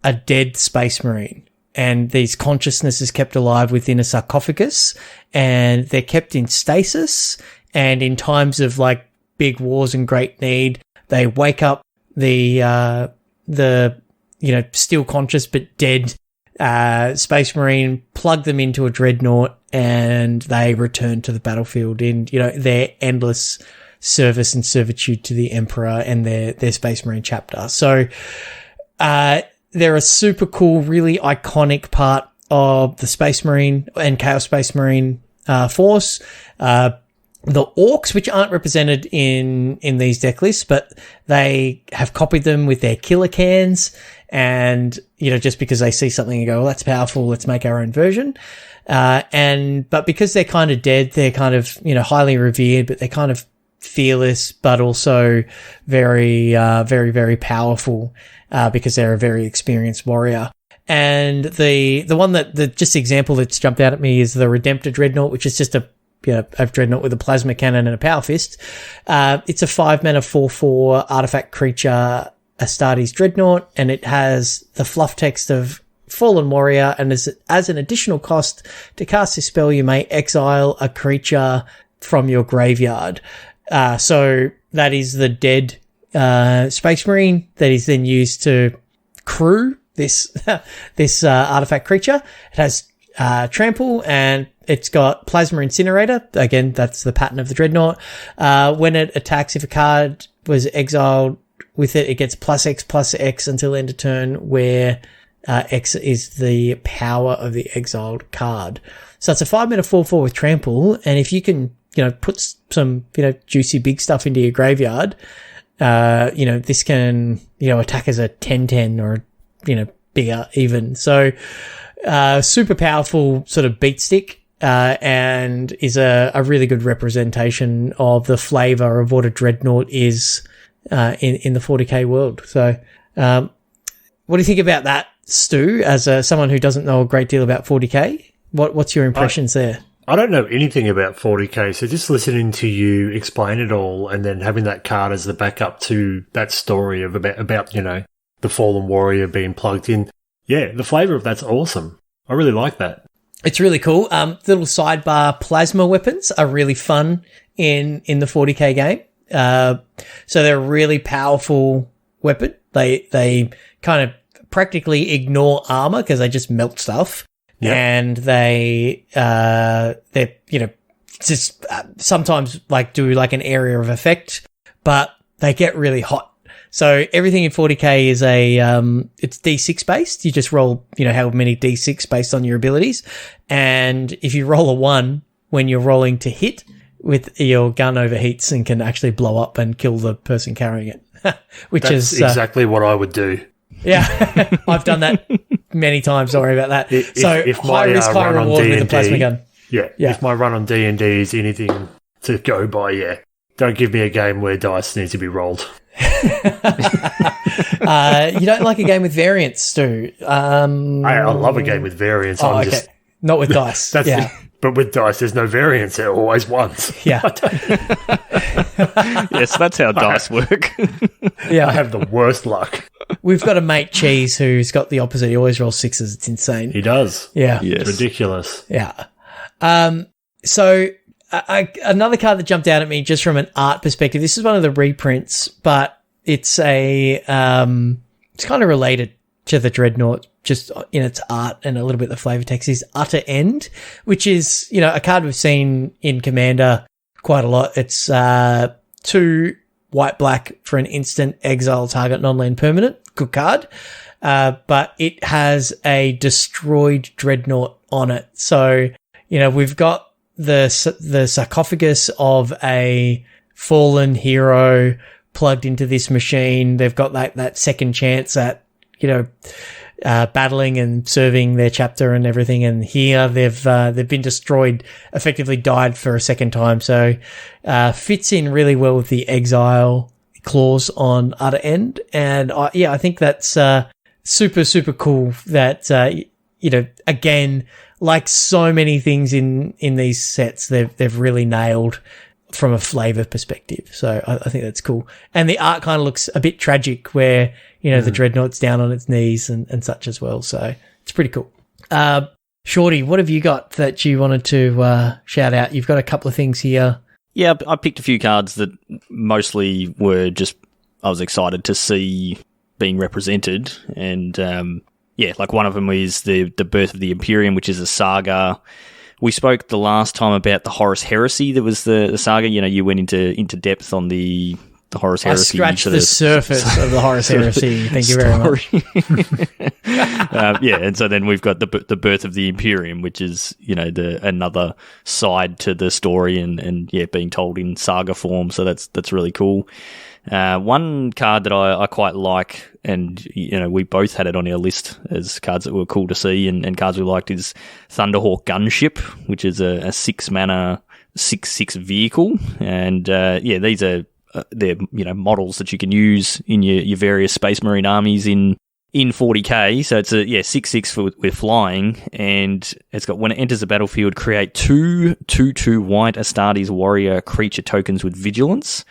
a dead space marine. And these consciousness is kept alive within a sarcophagus, and they're kept in stasis. And in times of like big wars and great need, they wake up the you know, still conscious but dead space marine, plug them into a dreadnought, and they return to the battlefield in, you know, their endless service and servitude to the Emperor and their space marine chapter. So they're a super cool, really iconic part of the Space Marine and Chaos Space Marine force. The orcs, which aren't represented in these deck lists, but they have copied them with their killer cans, and, you know, just because they see something and go, well, that's powerful, let's make our own version. But because they're kind of dead, they're kind of, you know, highly revered, but they're kind of fearless, but also very, very powerful, because they're a very experienced warrior. And the one that just example that's jumped out at me is the Redemptor Dreadnought, which is just a Dreadnought with a plasma cannon and a power fist. It's a 5-mana 4/4 artifact creature, Astartes Dreadnought, and it has the fluff text of Fallen Warrior, and as an additional cost to cast this spell, you may exile a creature from your graveyard. So that is the dead Space Marine that is then used to crew this artifact creature. It has trample, and it's got Plasma Incinerator. Again, that's the pattern of the Dreadnought. When it attacks, if a card was exiled with it, it gets +X/+X until end of turn, where X is the power of the exiled card. So it's a 5-mana 4/4 with trample, and if you can, you know, put some, you know, juicy big stuff into your graveyard, you know, this can, you know, attack as a 10/10 or, you know, bigger even. So super powerful sort of beat stick, and is a really good representation of the flavor of what a Dreadnought is in the 40k world. So what do you think about that, Stu, as someone who doesn't know a great deal about 40k? What's your impressions there? I don't know anything about 40k, so just listening to you explain it all, and then having that card as the backup to that story of about you know, the Fallen Warrior being plugged in. Yeah, the flavour of that's awesome. I really like that. It's really cool. Little sidebar plasma weapons are really fun in the 40k game. So they're a really powerful weapon. They kind of practically ignore armor because they just melt stuff. Yep. And they're, you know, just sometimes like do like an area of effect, but they get really hot. So everything in 40k is it's D6 based. You just roll, you know, how many D6 based on your abilities. And if you roll a 1 when you're rolling to hit, with your gun overheats and can actually blow up and kill the person carrying it, That's exactly what I would do. Yeah, I've done that many times. Don't worry about that. If high risk, high reward with the plasma gun. Yeah, if my run on D&D is anything to go by, don't give me a game where dice needs to be rolled. You don't like a game with variance, Stu? I love a game with variance. Okay. Not with dice. But with dice, there's no variance. It always wins. Yeah. Yes, that's how dice work. Yeah, I have the worst luck. We've got a mate, Cheese, who's got the opposite. He always rolls 6s. It's insane. He does. Yeah. Yes. It's ridiculous. Yeah. So another card that jumped out at me just from an art perspective, this is one of the reprints, but it's it's kind of related to the Dreadnought, just in its art and a little bit of the flavor text, is Utter End, which is, you know, a card we've seen in Commander quite a lot. It's 2 white-black for an instant, exile target non-land permanent. Good card. But it has a destroyed Dreadnought on it. So, you know, we've got the sarcophagus of a fallen hero plugged into this machine. They've got that second chance at, you know, battling and serving their chapter and everything. And here they've been destroyed, effectively died for a second time. So, fits in really well with the exile clause on Utter End. And I think that's, super, super cool that, again, like so many things in these sets, they've really nailed from a flavor perspective. So I think that's cool. And the art kind of looks a bit tragic where, the Dreadnought's down on its knees and such as well. So it's pretty cool. Shorty, what have you got that you wanted to shout out? You've got a couple of things here. Yeah, I picked a few cards that mostly were just I was excited to see being represented. And, like one of them is the Birth of the Imperium, which is a saga. We spoke the last time about the Horus Heresy that was the saga. You went into depth on the Horus Heresy. I scratched the surface of the Horus Heresy. Thank you very much. And so then we've got the Birth of the Imperium, which is, another side to the story and being told in saga form. So that's really cool. One card that I quite like, and we both had it on our list as cards that were cool to see, and cards we liked is Thunderhawk Gunship, which is a 6-mana 6/6 vehicle, and these are they're models that you can use in your various Space Marine armies in 40k. So it's a 6/6 with flying, and it's got, when it enters the battlefield, create 2/2 white Astartes warrior creature tokens with vigilance.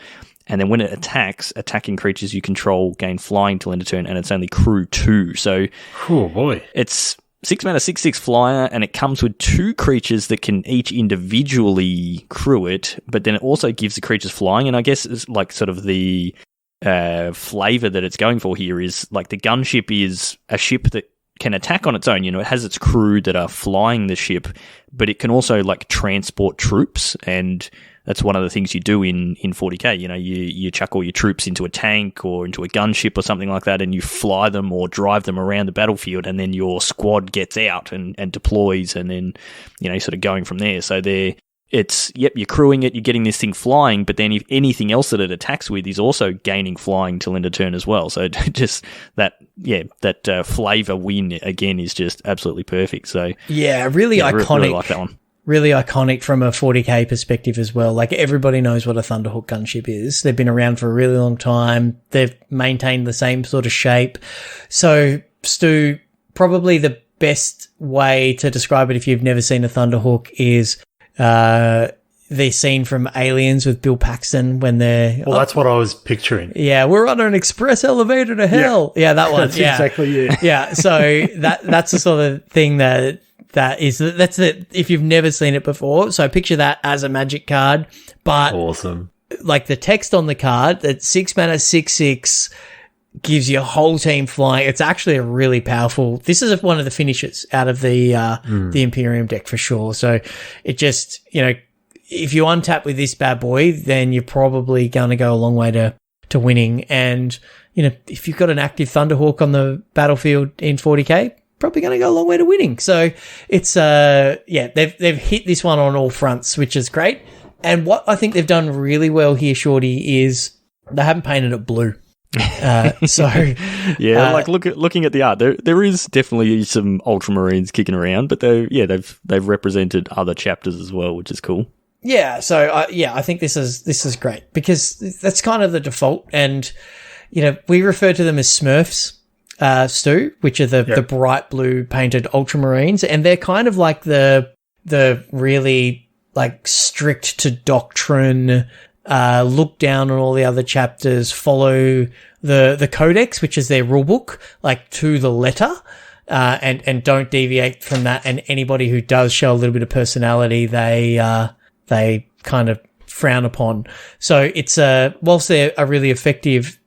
And then when it attacks, attacking creatures you control gain flying till end of turn, and it's only crew 2. So, oh boy, it's 6-mana 6/6 flyer, and it comes with 2 creatures that can each individually crew it. But then it also gives the creatures flying, and I guess it's like sort of the flavor that it's going for here is like the gunship is a ship that can attack on its own. It has its crew that are flying the ship, but it can also like transport troops, and that's one of the things you do in 40k. You chuck all your troops into a tank or into a gunship or something like that, and you fly them or drive them around the battlefield, and then your squad gets out and deploys, and then sort of going from there. So you're crewing it, you're getting this thing flying, but then if anything else that it attacks with is also gaining flying till end of turn as well. So just that flavor win again is just absolutely perfect. So really iconic. Really like that one. Really iconic from a 40k perspective as well. Like everybody knows what a Thunderhawk gunship is. They've been around for a really long time. They've maintained the same sort of shape. So, Stu, probably the best way to describe it if you've never seen a Thunderhawk is the scene from Aliens with Bill Paxton when they're... Well, that's what I was picturing. Yeah, we're on an express elevator to hell. Yeah, that one. That's exactly it. Yeah, so that's the sort of thing that's it. If you've never seen it before, so picture that as a Magic card, but awesome. Like the text on the card, that 6-mana 6/6 gives your whole team flying. It's actually a really powerful. This is one of the finishes out of the Imperium deck for sure. So it just if you untap with this bad boy, then you're probably going to go a long way to winning. And if you've got an active Thunderhawk on the battlefield in 40k. Probably going to go a long way to winning. So it's they've hit this one on all fronts, which is great. And what I think they've done really well here, Shorty, is they haven't painted it blue. Looking at the art, there is definitely some Ultramarines kicking around, but they've represented other chapters as well, which is cool. Yeah, so I think this is great because that's kind of the default, and we refer to them as Smurfs. Stu, which are the bright blue painted Ultramarines, and they're kind of like the really like strict to doctrine, look down on all the other chapters, follow the Codex, which is their rule book, like to the letter, and don't deviate from that. And anybody who does show a little bit of personality, they kind of frown upon. So it's whilst they're a really effective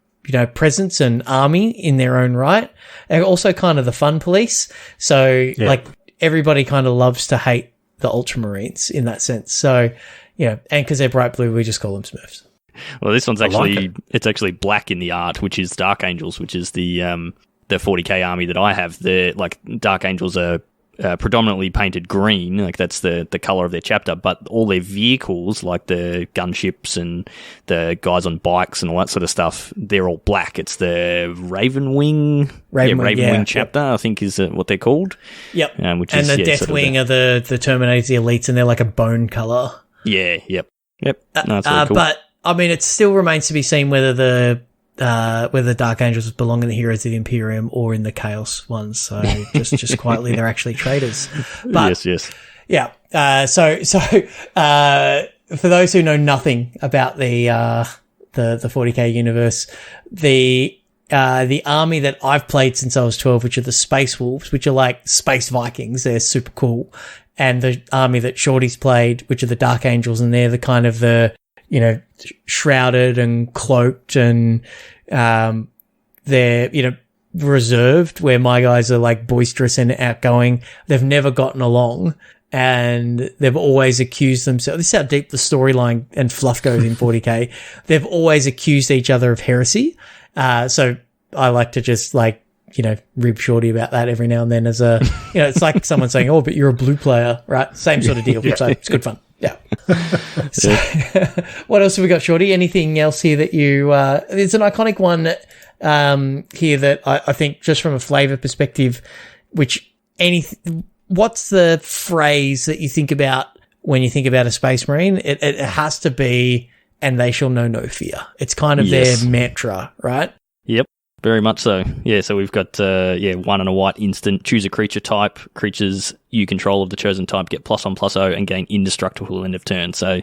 presence and army in their own right. They're also kind of the fun police. So like everybody kind of loves to hate the Ultramarines in that sense. So, and because they're bright blue, we just call them Smurfs. Well, this one's it's actually black in the art, which is Dark Angels, which is the 40k army that I have. The Dark Angels are predominantly painted green, like that's the color of their chapter, but all their vehicles, like the gunships and the guys on bikes and all that sort of stuff, they're all black. It's the Ravenwing chapter, I think is what they're called. Yep. Which and is, the Deathwing are the Terminators, the Elites, and they're like a bone color. Yeah, yep. No, that's really cool. But I mean, it still remains to be seen whether the whether the Dark Angels belong in the Heroes of the Imperium or in the Chaos ones. So just quietly, they're actually traitors. But, yes. Yeah. So for those who know nothing about the 40K universe, the army that I've played since I was 12, which are the Space Wolves, which are like Space Vikings. They're super cool. And the army that Shorty's played, which are the Dark Angels, and they're the kind of shrouded and cloaked, and they're, reserved, where my guys are like boisterous and outgoing. They've never gotten along, and they've always accused themselves. This is how deep the storyline and fluff goes in 40K. They've always accused each other of heresy. So I like to just rib Shorty about that every now and then as it's like someone saying, oh, but you're a blue player, right? Same sort of deal. So it's good fun. Yeah. So what else have we got, Shorty? Anything else here that there's an iconic one here that I think, just from a flavor perspective, what's the phrase that you think about when you think about a Space Marine? It has to be, and they shall know no fear. It's kind of their mantra, right? Yep. Very much so. Yeah, so we've got 1 and a white instant. Choose a creature type. Creatures you control of the chosen type get +1/+0 and gain indestructible end of turn. So,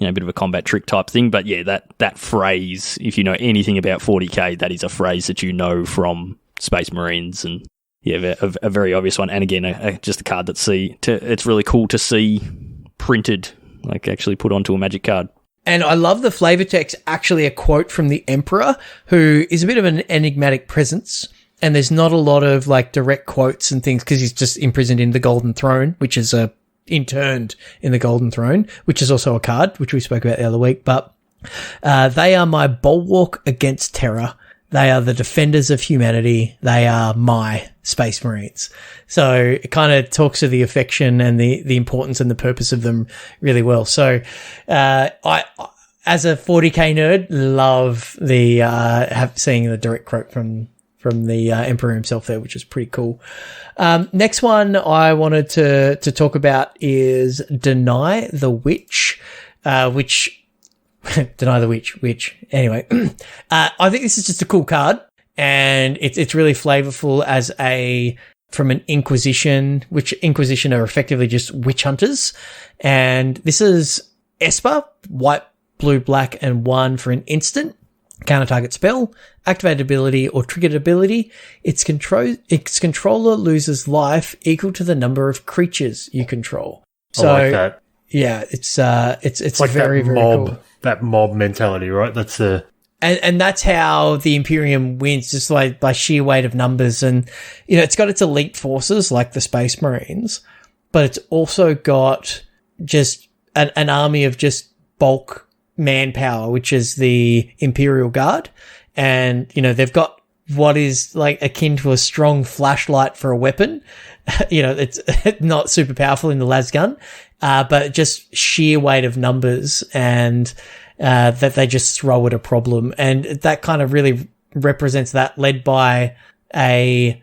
a bit of a combat trick type thing. But yeah, that phrase, if you know anything about 40K, that is a phrase that you know from Space Marines, and a very obvious one. And again, just a card that it's really cool to see printed, like actually put onto a Magic card. And I love the flavor text, actually a quote from the Emperor, who is a bit of an enigmatic presence. And there's not a lot of direct quotes and things, because he's just imprisoned in the Golden Throne, which is interned in the Golden Throne, which is also a card, which we spoke about the other week. But they are my bulwark against terror. They are the defenders of humanity. They are my Space Marines. So it kind of talks to the affection and the importance and the purpose of them really well. So, I, as a 40K nerd, love seeing the direct quote from the Emperor himself there, which is pretty cool. Next one I wanted to talk about is Deny the Witch, which Deny the Witch. Anyway, I think this is just a cool card, and it's really flavorful from an Inquisition, which Inquisition are effectively just witch hunters. And this is Esper, white, blue, black, and 1 for an instant. Counter target spell, activated ability, or triggered ability. Its controller loses life equal to the number of creatures you control. So, I like that. Yeah, it's like very, very cool. That mob mentality, right? That's the... And that's how the Imperium wins, just by sheer weight of numbers. And, it's got its elite forces like the Space Marines, but it's also got just an army of just bulk manpower, which is the Imperial Guard. And, they've got what is akin to a strong flashlight for a weapon. It's not super powerful in the las gun, but just sheer weight of numbers, and that they just throw at a problem. And that kind of really represents that, led by a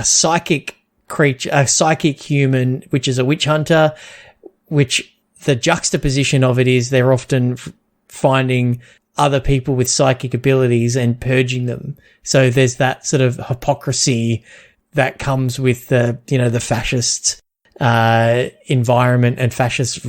psychic creature, a psychic human, which is a witch hunter, which the juxtaposition of it is they're often finding other people with psychic abilities and purging them. So there's that sort of hypocrisy that comes with the fascist environment and fascist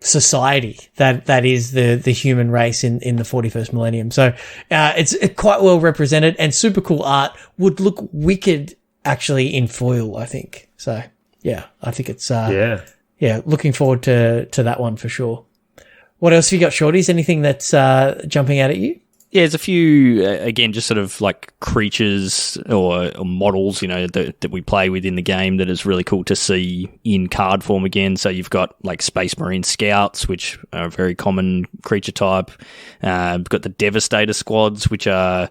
society that is the human race in the 41st millennium. So it's quite well represented, and super cool art. Would look wicked actually in foil, I think. So yeah, I think it's looking forward to that one for sure. What else have you got, Shorties? Anything that's jumping out at you? Yeah, there's a few, again, just sort of like creatures or models, that we play with in the game that is really cool to see in card form again. So you've got like Space Marine Scouts, which are a very common creature type. We've got the Devastator squads, which they're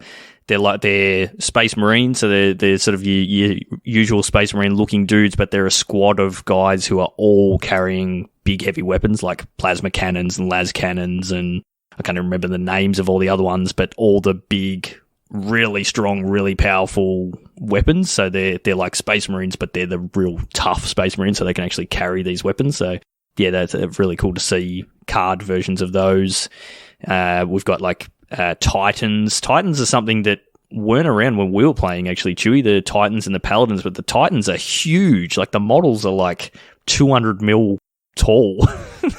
Space Marines, so they're sort of your usual Space Marine looking dudes, but they're a squad of guys who are all carrying big heavy weapons like plasma cannons and las cannons, and I can't remember the names of all the other ones, but all the big, really strong, really powerful weapons. So they're like Space Marines, but they're the real tough Space Marines, so they can actually carry these weapons. So yeah, that's really cool to see card versions of those. We've got like Titans. Titans are something that weren't around when we were playing, actually, Chewy, the Titans and the Paladins, but the Titans are huge. Like, the models are like 200 mil tall.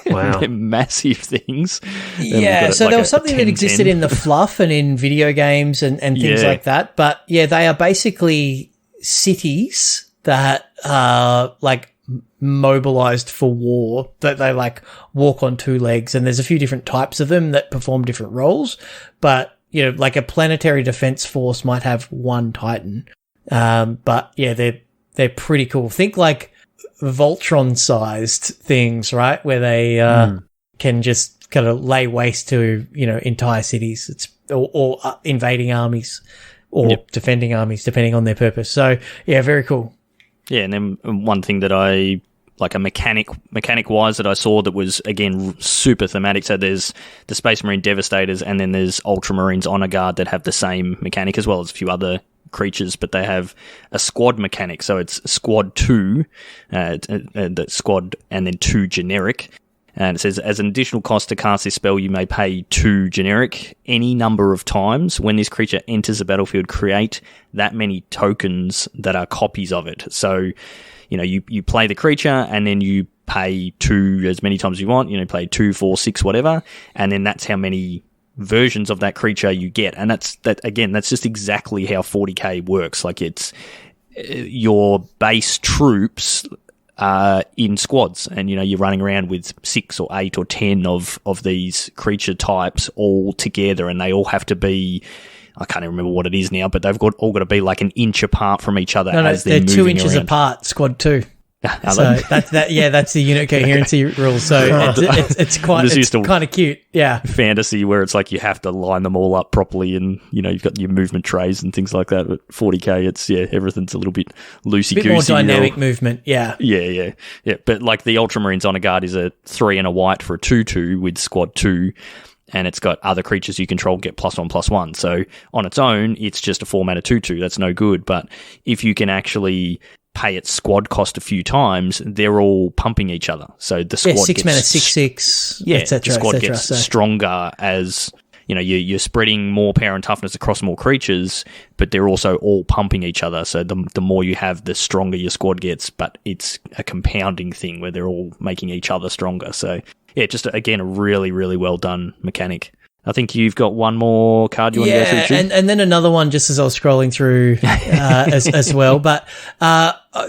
Wow. They're massive things. Yeah, so there was something that existed in the fluff and in video games and things like that. But yeah, they are basically cities that are like mobilized for war, that they like walk on two legs, and there's a few different types of them that perform different roles. But, you know, like a planetary defense force might have one Titan. But yeah, they're pretty cool. Think like Voltron-sized things, right? Where they can just kind of lay waste to, you know, entire cities. It's or invading armies or defending armies, depending on their purpose. So yeah, very cool. Yeah, and then one thing that I like, a mechanic-wise, that I saw that was, again, super thematic. So there's the Space Marine Devastators, and then there's Ultramarines Honor Guard that have the same mechanic, as well as a few other creatures, but they have a squad mechanic. So it's squad 2, the squad, and then 2 generic. And it says, as an additional cost to cast this spell, you may pay 2 generic any number of times. When this creature enters the battlefield, create that many tokens that are copies of it. So, you know, you play the creature, and then you pay 2 as many times as you want. You know, play 2, 4, 6, whatever. And then that's how many versions of that creature you get. And that's just exactly how 40k works. Like, it's your base troops in squads, and, you know, you're running around with 6 or 8 or 10 of these creature types all together, and they all have to be, I can't even remember what it is now, but they've all got to be like an inch apart from each other. No, they're 2 inches around. Apart, squad 2. So that's the unit coherency rule. So it's kind of cute. Yeah. Fantasy, where it's like you have to line them all up properly, and, you know, you've got your movement trays and things like that. But 40k, it's, everything's a little bit loosey-goosey. Bit more dynamic movement. Yeah. Yeah. But like the Ultramarines Honor Guard is a 3 and a white for a 2/2 with squad 2. And it's got other creatures you control get +1/+1. So on its own, it's just a 4-mana 2/2. That's no good. But if you can actually pay its squad cost a few times, they're all pumping each other. So the squad 6 mana 6/6, etc. The squad gets stronger as, you know, you're spreading more power and toughness across more creatures, but they're also all pumping each other. So the more you have, the stronger your squad gets. But it's a compounding thing where they're all making each other stronger. So yeah, just again, a really, really well done mechanic. I think you've got one more card you want to go through. And then another one just as I was scrolling through as well. But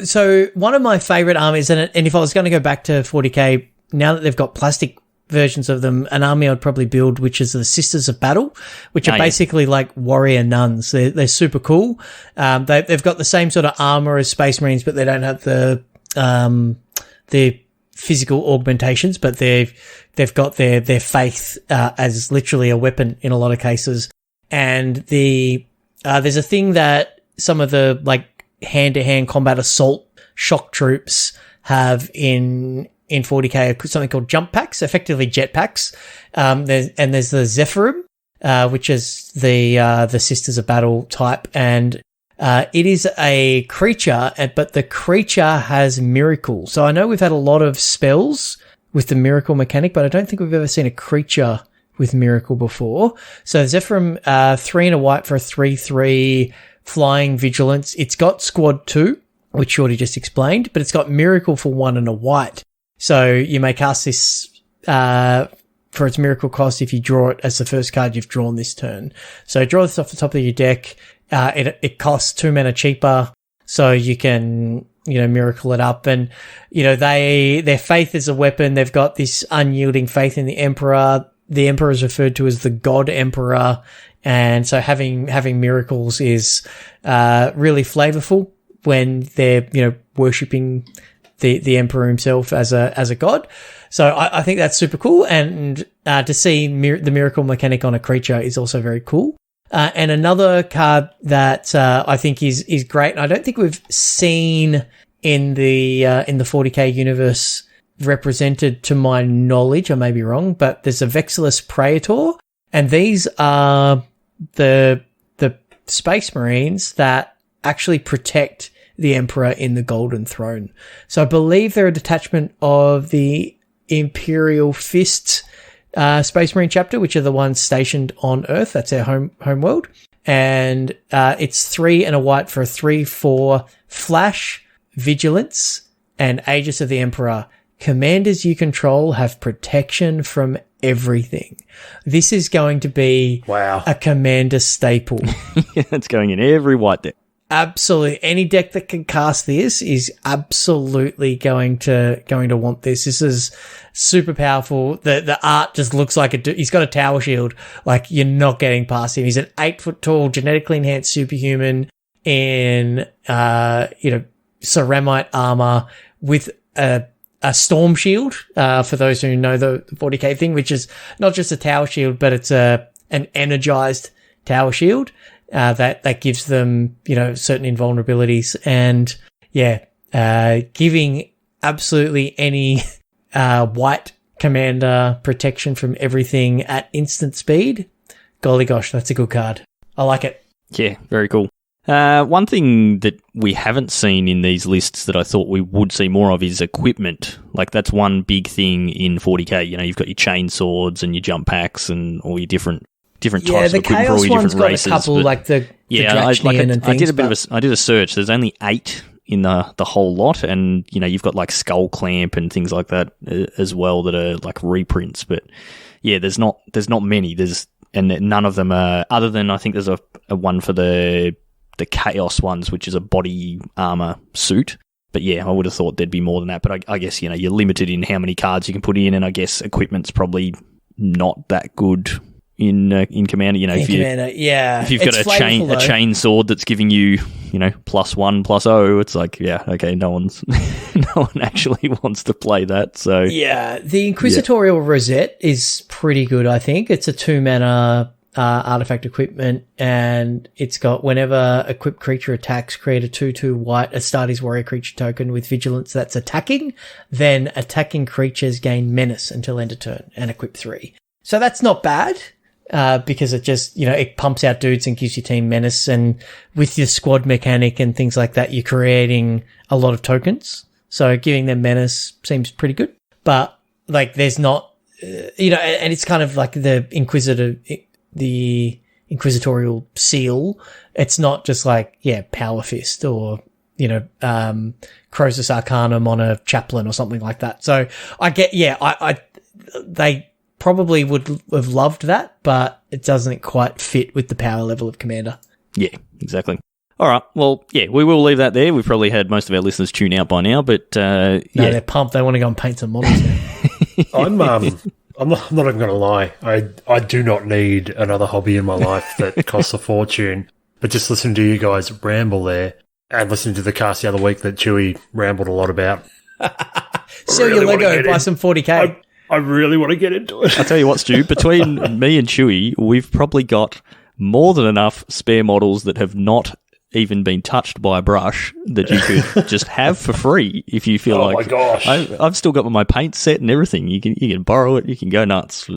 so one of my favorite armies, and if I was going to go back to 40k, now that they've got plastic versions of them, an army I'd probably build, which is the Sisters of Battle, which are basically like warrior nuns. They're super cool. They've got the same sort of armor as Space Marines, but they don't have the physical augmentations, but they've got their faith as literally a weapon in a lot of cases. And there's a thing that some of the like hand-to-hand combat assault shock troops have in 40k, something called jump packs, effectively jet packs. There's the Zephyrum, which is the Sisters of Battle type, and it is a creature, but the creature has miracle. So I know we've had a lot of spells with the miracle mechanic, but I don't think we've ever seen a creature with miracle before. So Zephyrum, 3 and a white for a 3/3 flying vigilance. It's got squad 2, which Shorty just explained, but it's got miracle for 1 and a white. So you may cast this for its miracle cost if you draw it as the first card you've drawn this turn. So draw this off the top of your deck. It costs 2 mana cheaper, so you can, you know, miracle it up. And, you know, their faith is a weapon. They've got this unyielding faith in the Emperor. The Emperor is referred to as the God Emperor. And so having miracles is really flavorful when they're, you know, worshipping the Emperor himself as a god. So I think that's super cool. And to see the miracle mechanic on a creature is also very cool. And another card that I think is great, and I don't think we've seen in the 40k universe represented to my knowledge. I may be wrong, but there's a Vexillus Praetor, and these are the Space Marines that actually protect the Emperor in the Golden Throne. So I believe they're a detachment of the Imperial Fist Space Marine chapter, which are the ones stationed on Earth. That's their home world. And it's 3 and a white for a 3/4 Flash, Vigilance, and Aegis of the Emperor. Commanders you control have protection from everything. This is going to be a commander staple. It's going in every white deck. Absolutely. Any deck that can cast this is absolutely going to want this. This is super powerful. The art just looks like he's got a tower shield. Like, you're not getting past him. He's an 8 foot tall, genetically enhanced superhuman in, ceramite armor with a storm shield, for those who know the 40k thing, which is not just a tower shield, but it's an energized tower shield. That gives them, certain invulnerabilities, and giving absolutely any white commander protection from everything at instant speed. Golly gosh, that's a good card. I like it. Yeah, very cool. One thing that we haven't seen in these lists that I thought we would see more of is equipment. Like, that's one big thing in 40k. You've got your chain swords and your jump packs and all your different types of equipment for all your different races. A couple, like the Dreadnoughts and things. I did a search. There's only 8 in the whole lot, and you've got like Skull Clamp and things like that as well that are like reprints. But yeah, there's not many. And none of them are, other than I think there's a one for the Chaos ones, which is a body armor suit. But yeah, I would have thought there'd be more than that. But I guess you're limited in how many cards you can put in, and I guess equipment's probably not that good in Commander. If you've got a chain sword that's giving you +1/+0, it's like, yeah, okay, no one actually wants to play that. So yeah, the Inquisitorial Rosette is pretty good. I think it's a 2-mana artifact equipment, and it's got, whenever equipped creature attacks, create a 2/2 white Astartes warrior creature token with vigilance that's attacking. Then attacking creatures gain menace until end of turn and equip 3. So that's not bad. Because it just, it pumps out dudes and gives your team menace, and with your squad mechanic and things like that, you're creating a lot of tokens. So giving them menace seems pretty good. But like, there's not, and it's kind of like the Inquisitorial seal. It's not just like, Power Fist or, Croesus Arcanum on a chaplain or something like that. So I get, they probably would have loved that, but it doesn't quite fit with the power level of Commander. Yeah, exactly. All right. Well, we will leave that there. We've probably had most of our listeners tune out by now, but no, they're pumped. They want to go and paint some models now. I'm not even going to lie. I do not need another hobby in my life that costs a fortune. But just listen to you guys ramble there, and listen to the cast the other week that Chewy rambled a lot about. Sell your Lego, buy some 40k. I really want to get into it. I'll tell you what, Stu, between me and Chewy, we've probably got more than enough spare models that have not even been touched by a brush that you could just have for free if you feel like. Oh my gosh! I've still got my paint set and everything. You can borrow it. You can go nuts. Yeah,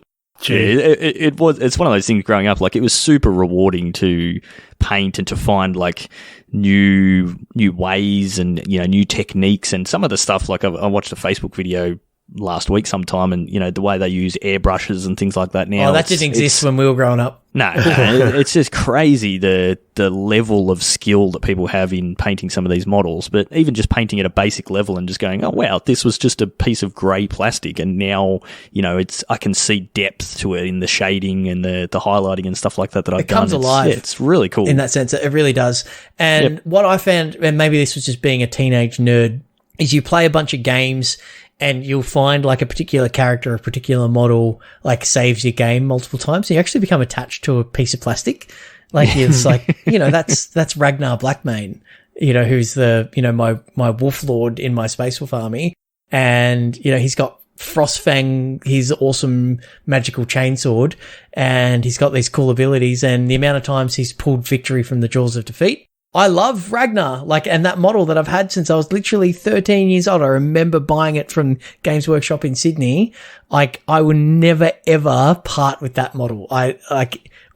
it's one of those things growing up. Like, it was super rewarding to paint and to find like new ways and new techniques, and some of the stuff. Like, I watched a Facebook video last week sometime, and the way they use airbrushes and things like that now. Oh, that didn't exist when we were growing up. No, it's just crazy the level of skill that people have in painting some of these models. But even just painting at a basic level and just going, oh wow, this was just a piece of grey plastic, and now I can see depth to it in the shading and the highlighting and stuff like that I've done. It comes alive. It's really cool in that sense. It really does. And what I found, and maybe this was just being a teenage nerd, is you play a bunch of games, and you'll find like a particular character, a particular model, like saves your game multiple times. So you actually become attached to a piece of plastic. Like, it's like, that's Ragnar Blackmane, who's the, my Wolf Lord in my Space Wolf army. And, he's got Frostfang, his awesome magical chainsword, and he's got these cool abilities, and the amount of times he's pulled victory from the jaws of defeat. I love Ragnar, and that model that I've had since I was literally 13 years old. I remember buying it from Games Workshop in Sydney. I will never ever part with that model. I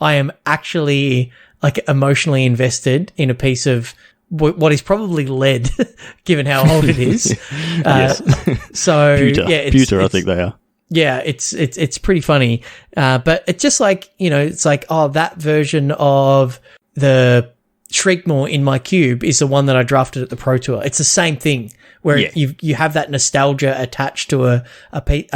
am actually emotionally invested in a piece of what is probably lead, given how old it is. So pewter, I think they are. Yeah, it's pretty funny. But it's just like, it's like, oh, that version of the Shriekmaw in my cube is the one that I drafted at the Pro Tour. It's the same thing where you have that nostalgia attached to a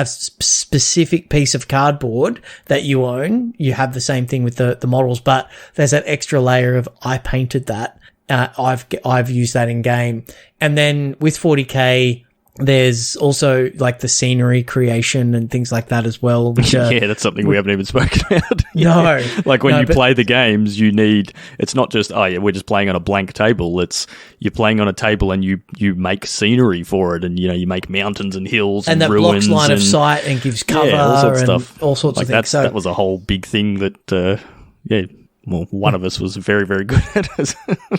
specific piece of cardboard that you own. You have the same thing with the models, but there's that extra layer of I painted that. I've used that in game. And then with 40K, there's also like the scenery creation and things like that as well. Which that's something we haven't even spoken about. No. Like when you play the games, it's not just, we're just playing on a blank table. It's you're playing on a table and you make scenery for it, and, you make mountains and hills and that ruins. blocks line of sight and gives cover all sorts of stuff. All sorts of things. That was a whole big thing that, one of us was very, very good at it,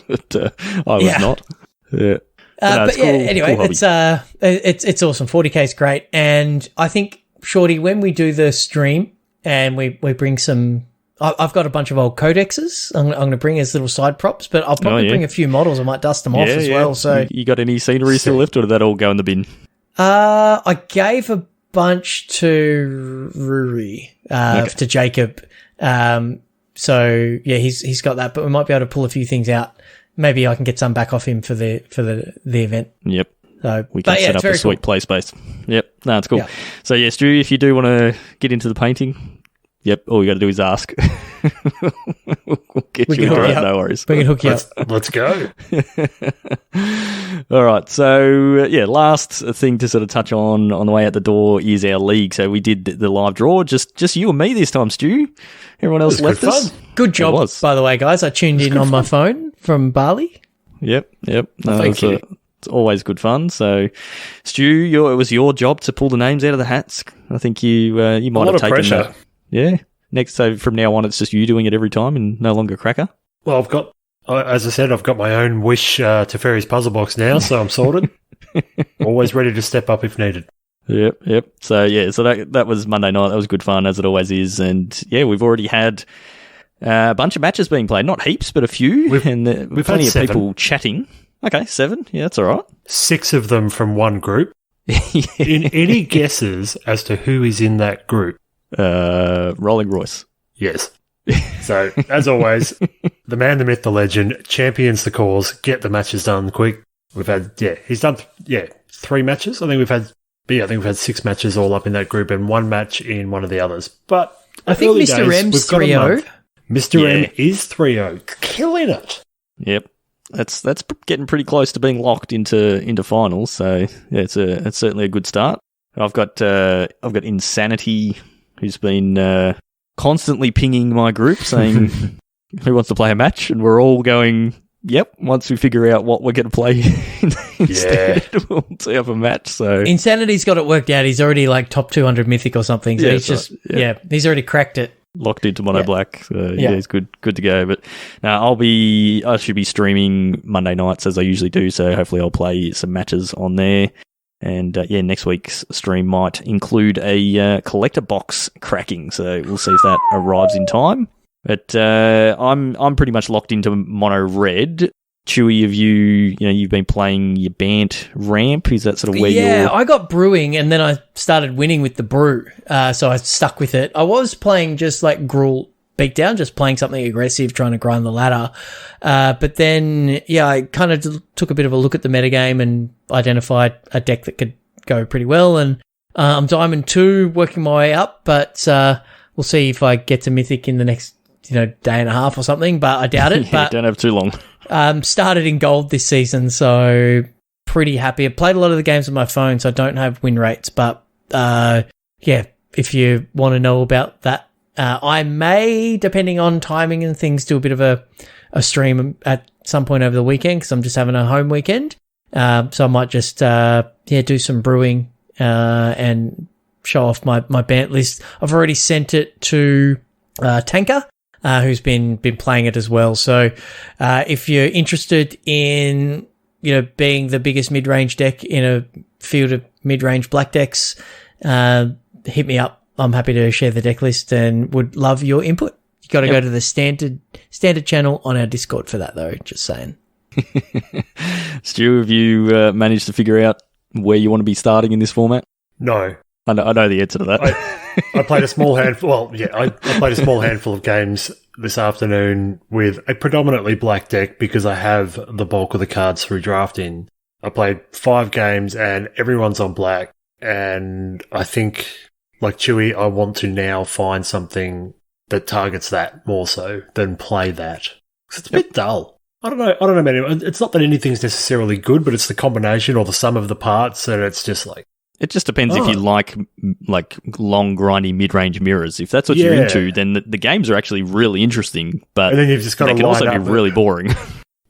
but I was not. Yeah. Anyway, cool it's awesome. 40K is great, and I think, Shorty, when we do the stream and we bring some, I've got a bunch of old codexes. I'm going to bring as little side props, but I'll probably bring a few models. I might dust them off as well. So you got any scenery still left, or did that all go in the bin? I gave a bunch to Ruri, to Jacob. So yeah, he's got that, but we might be able to pull a few things out. Maybe I can get some back off him for the event. Yep. So we can set up a sweet play space. Yep. No, it's cool. Yeah. So yeah, Stu, if you do want to get into the painting, all you got to do is ask. We'll get you into it. No worries. We can hook you up. Let's go. All right. So last thing to sort of touch on the way out the door is our league. So we did the live draw. Just you and me this time, Stu. Everyone else left us. Good job, by the way, guys. I tuned in on my phone from Bali. Yep. No, thank you. It's always good fun. So, Stu, it was your job to pull the names out of the hats. I think you might have taken pressure. That. Yeah. So from now on, it's just you doing it every time and no longer Cracker. Well, as I said, I've got my own Wish to Fairies puzzle box now, so I'm sorted. Always ready to step up if needed. Yep. So that was Monday night. That was good fun, as it always is. And we've already had a bunch of matches being played. Not heaps, but a few. We've plenty of people chatting. Okay, 7. Yeah, that's all right. 6 of them from one group. Any guesses as to who is in that group? Rolling Royce. Yes. So, as always, the man, the myth, the legend, champions the cause, get the matches done quick. We've had, he's done, 3 matches. I think we've had 6 matches all up in that group and 1 match in one of the others. But I think Mr. M's 3-0. Mr. M is 3-0. Killing it. Yep. That's getting pretty close to being locked into finals. So it's certainly a good start. I've got Insanity, who's been constantly pinging my group saying who wants to play a match, and we're all going, yep. Once we figure out what we're going to play instead, we'll tee up a match. So Insanity's got it worked out. He's already like top 200 mythic or something. So he's he's already cracked it. Locked into mono black. So he's good to go. But now I should be streaming Monday nights as I usually do. So hopefully I'll play some matches on there. And next week's stream might include a collector box cracking. So we'll see if that arrives in time. But I'm pretty much locked into mono red. Chewy, have you've been playing your Bant ramp? Is that sort of where you're... Yeah, I got brewing and then I started winning with the brew. So I stuck with it. I was playing just like Gruul Beatdown, just playing something aggressive, trying to grind the ladder. But then, I kind of took a bit of a look at the metagame and identified a deck that could go pretty well. And I'm Diamond 2, working my way up, but we'll see if I get to Mythic in the next day and a half or something, but I doubt it. But don't have too long. Started in gold this season, so pretty happy. I played a lot of the games on my phone, so I don't have win rates, but if you want to know about that, I may, depending on timing and things, do a bit of a stream at some point over the weekend because I'm just having a home weekend. So I might just do some brewing and show off my Bant list. I've already sent it to Tanker, who's been playing it as well. So if you're interested in being the biggest mid-range deck in a field of mid-range black decks, hit me up. I'm happy to share the deck list and would love your input. You got to go to the standard channel on our Discord for that, though. Just saying. Stu, have you managed to figure out where you want to be starting in this format? No. I know the answer to that. I played a small handful. Well, yeah, I played a small handful of games this afternoon with a predominantly black deck because I have the bulk of the cards through drafting. I played 5 games and everyone's on black. And I think, like Chewy, I want to now find something that targets that more so than play that. It's a bit dull. I don't know, man. It's not that anything's necessarily good, but it's the combination or the sum of the parts, and it's just like... It just depends if you like long, grindy, mid-range mirrors. If that's what you're into, then the games are actually really interesting, but and then you've just got they can also be really boring.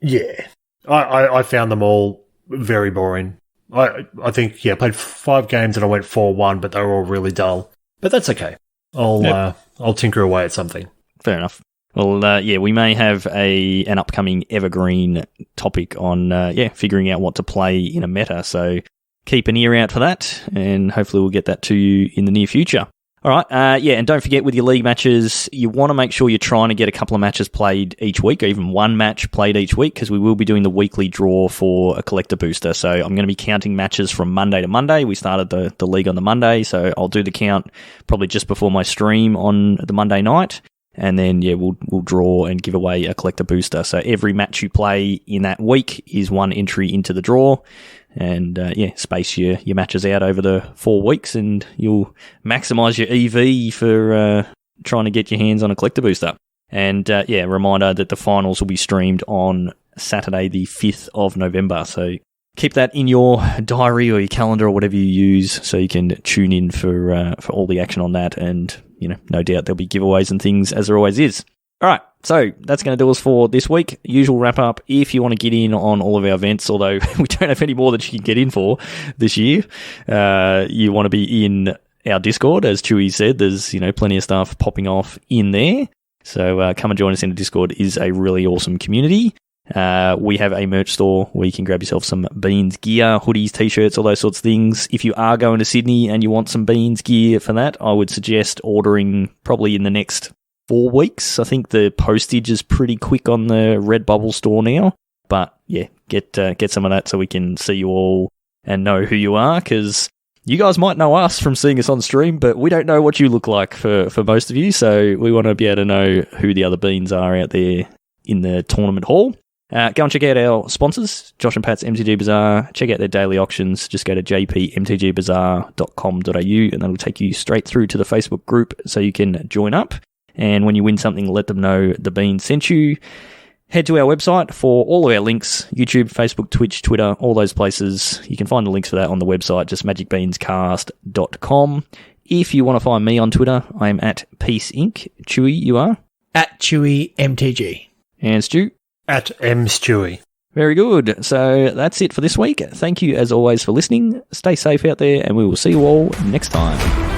Yeah. I found them all very boring. I think, I played 5 games and I went 4-1, but they were all really dull. But that's okay. I'll tinker away at something. Fair enough. Well, we may have an upcoming evergreen topic on, figuring out what to play in a meta. So keep an ear out for that, and hopefully we'll get that to you in the near future. All right, and don't forget with your league matches, you want to make sure you're trying to get a couple of matches played each week, or even one match played each week, because we will be doing the weekly draw for a collector booster. So I'm going to be counting matches from Monday to Monday. We started the league on the Monday, so I'll do the count probably just before my stream on the Monday night. And then, we'll draw and give away a collector booster. So every match you play in that week is one entry into the draw. And, space your matches out over the 4 weeks and you'll maximise your EV for trying to get your hands on a collector booster. And, reminder that the finals will be streamed on Saturday, the 5th of November. So keep that in your diary or your calendar or whatever you use so you can tune in for all the action on that. And, no doubt there'll be giveaways and things as there always is. All right, so that's going to do us for this week. Usual wrap-up. If you want to get in on all of our events, although we don't have any more that you can get in for this year, you want to be in our Discord. As Chewy said, there's plenty of stuff popping off in there. So come and join us in the Discord. It is a really awesome community. We have a merch store where you can grab yourself some Beans gear, hoodies, t-shirts, all those sorts of things. If you are going to Sydney and you want some Beans gear for that, I would suggest ordering probably in the next 4 weeks. I think the postage is pretty quick on the Redbubble store now. But get some of that so we can see you all and know who you are, because you guys might know us from seeing us on stream, but we don't know what you look like for most of you. So we want to be able to know who the other beans are out there in the tournament hall. Go and check out our sponsors, Josh and Pat's MTG Bazaar. Check out their daily auctions. Just go to jpmtgbazaar.com.au and that'll take you straight through to the Facebook group so you can join up. And when you win something, let them know the bean sent you. Head to our website for all of our links, YouTube, Facebook, Twitch, Twitter, all those places. You can find the links for that on the website, just magicbeanscast.com. If you want to find me on Twitter, I am at Peace Inc. Chewy, you are? At Chewy MTG. And Stu? At Stewie. Very good. So that's it for this week. Thank you, as always, for listening. Stay safe out there, and we will see you all next time.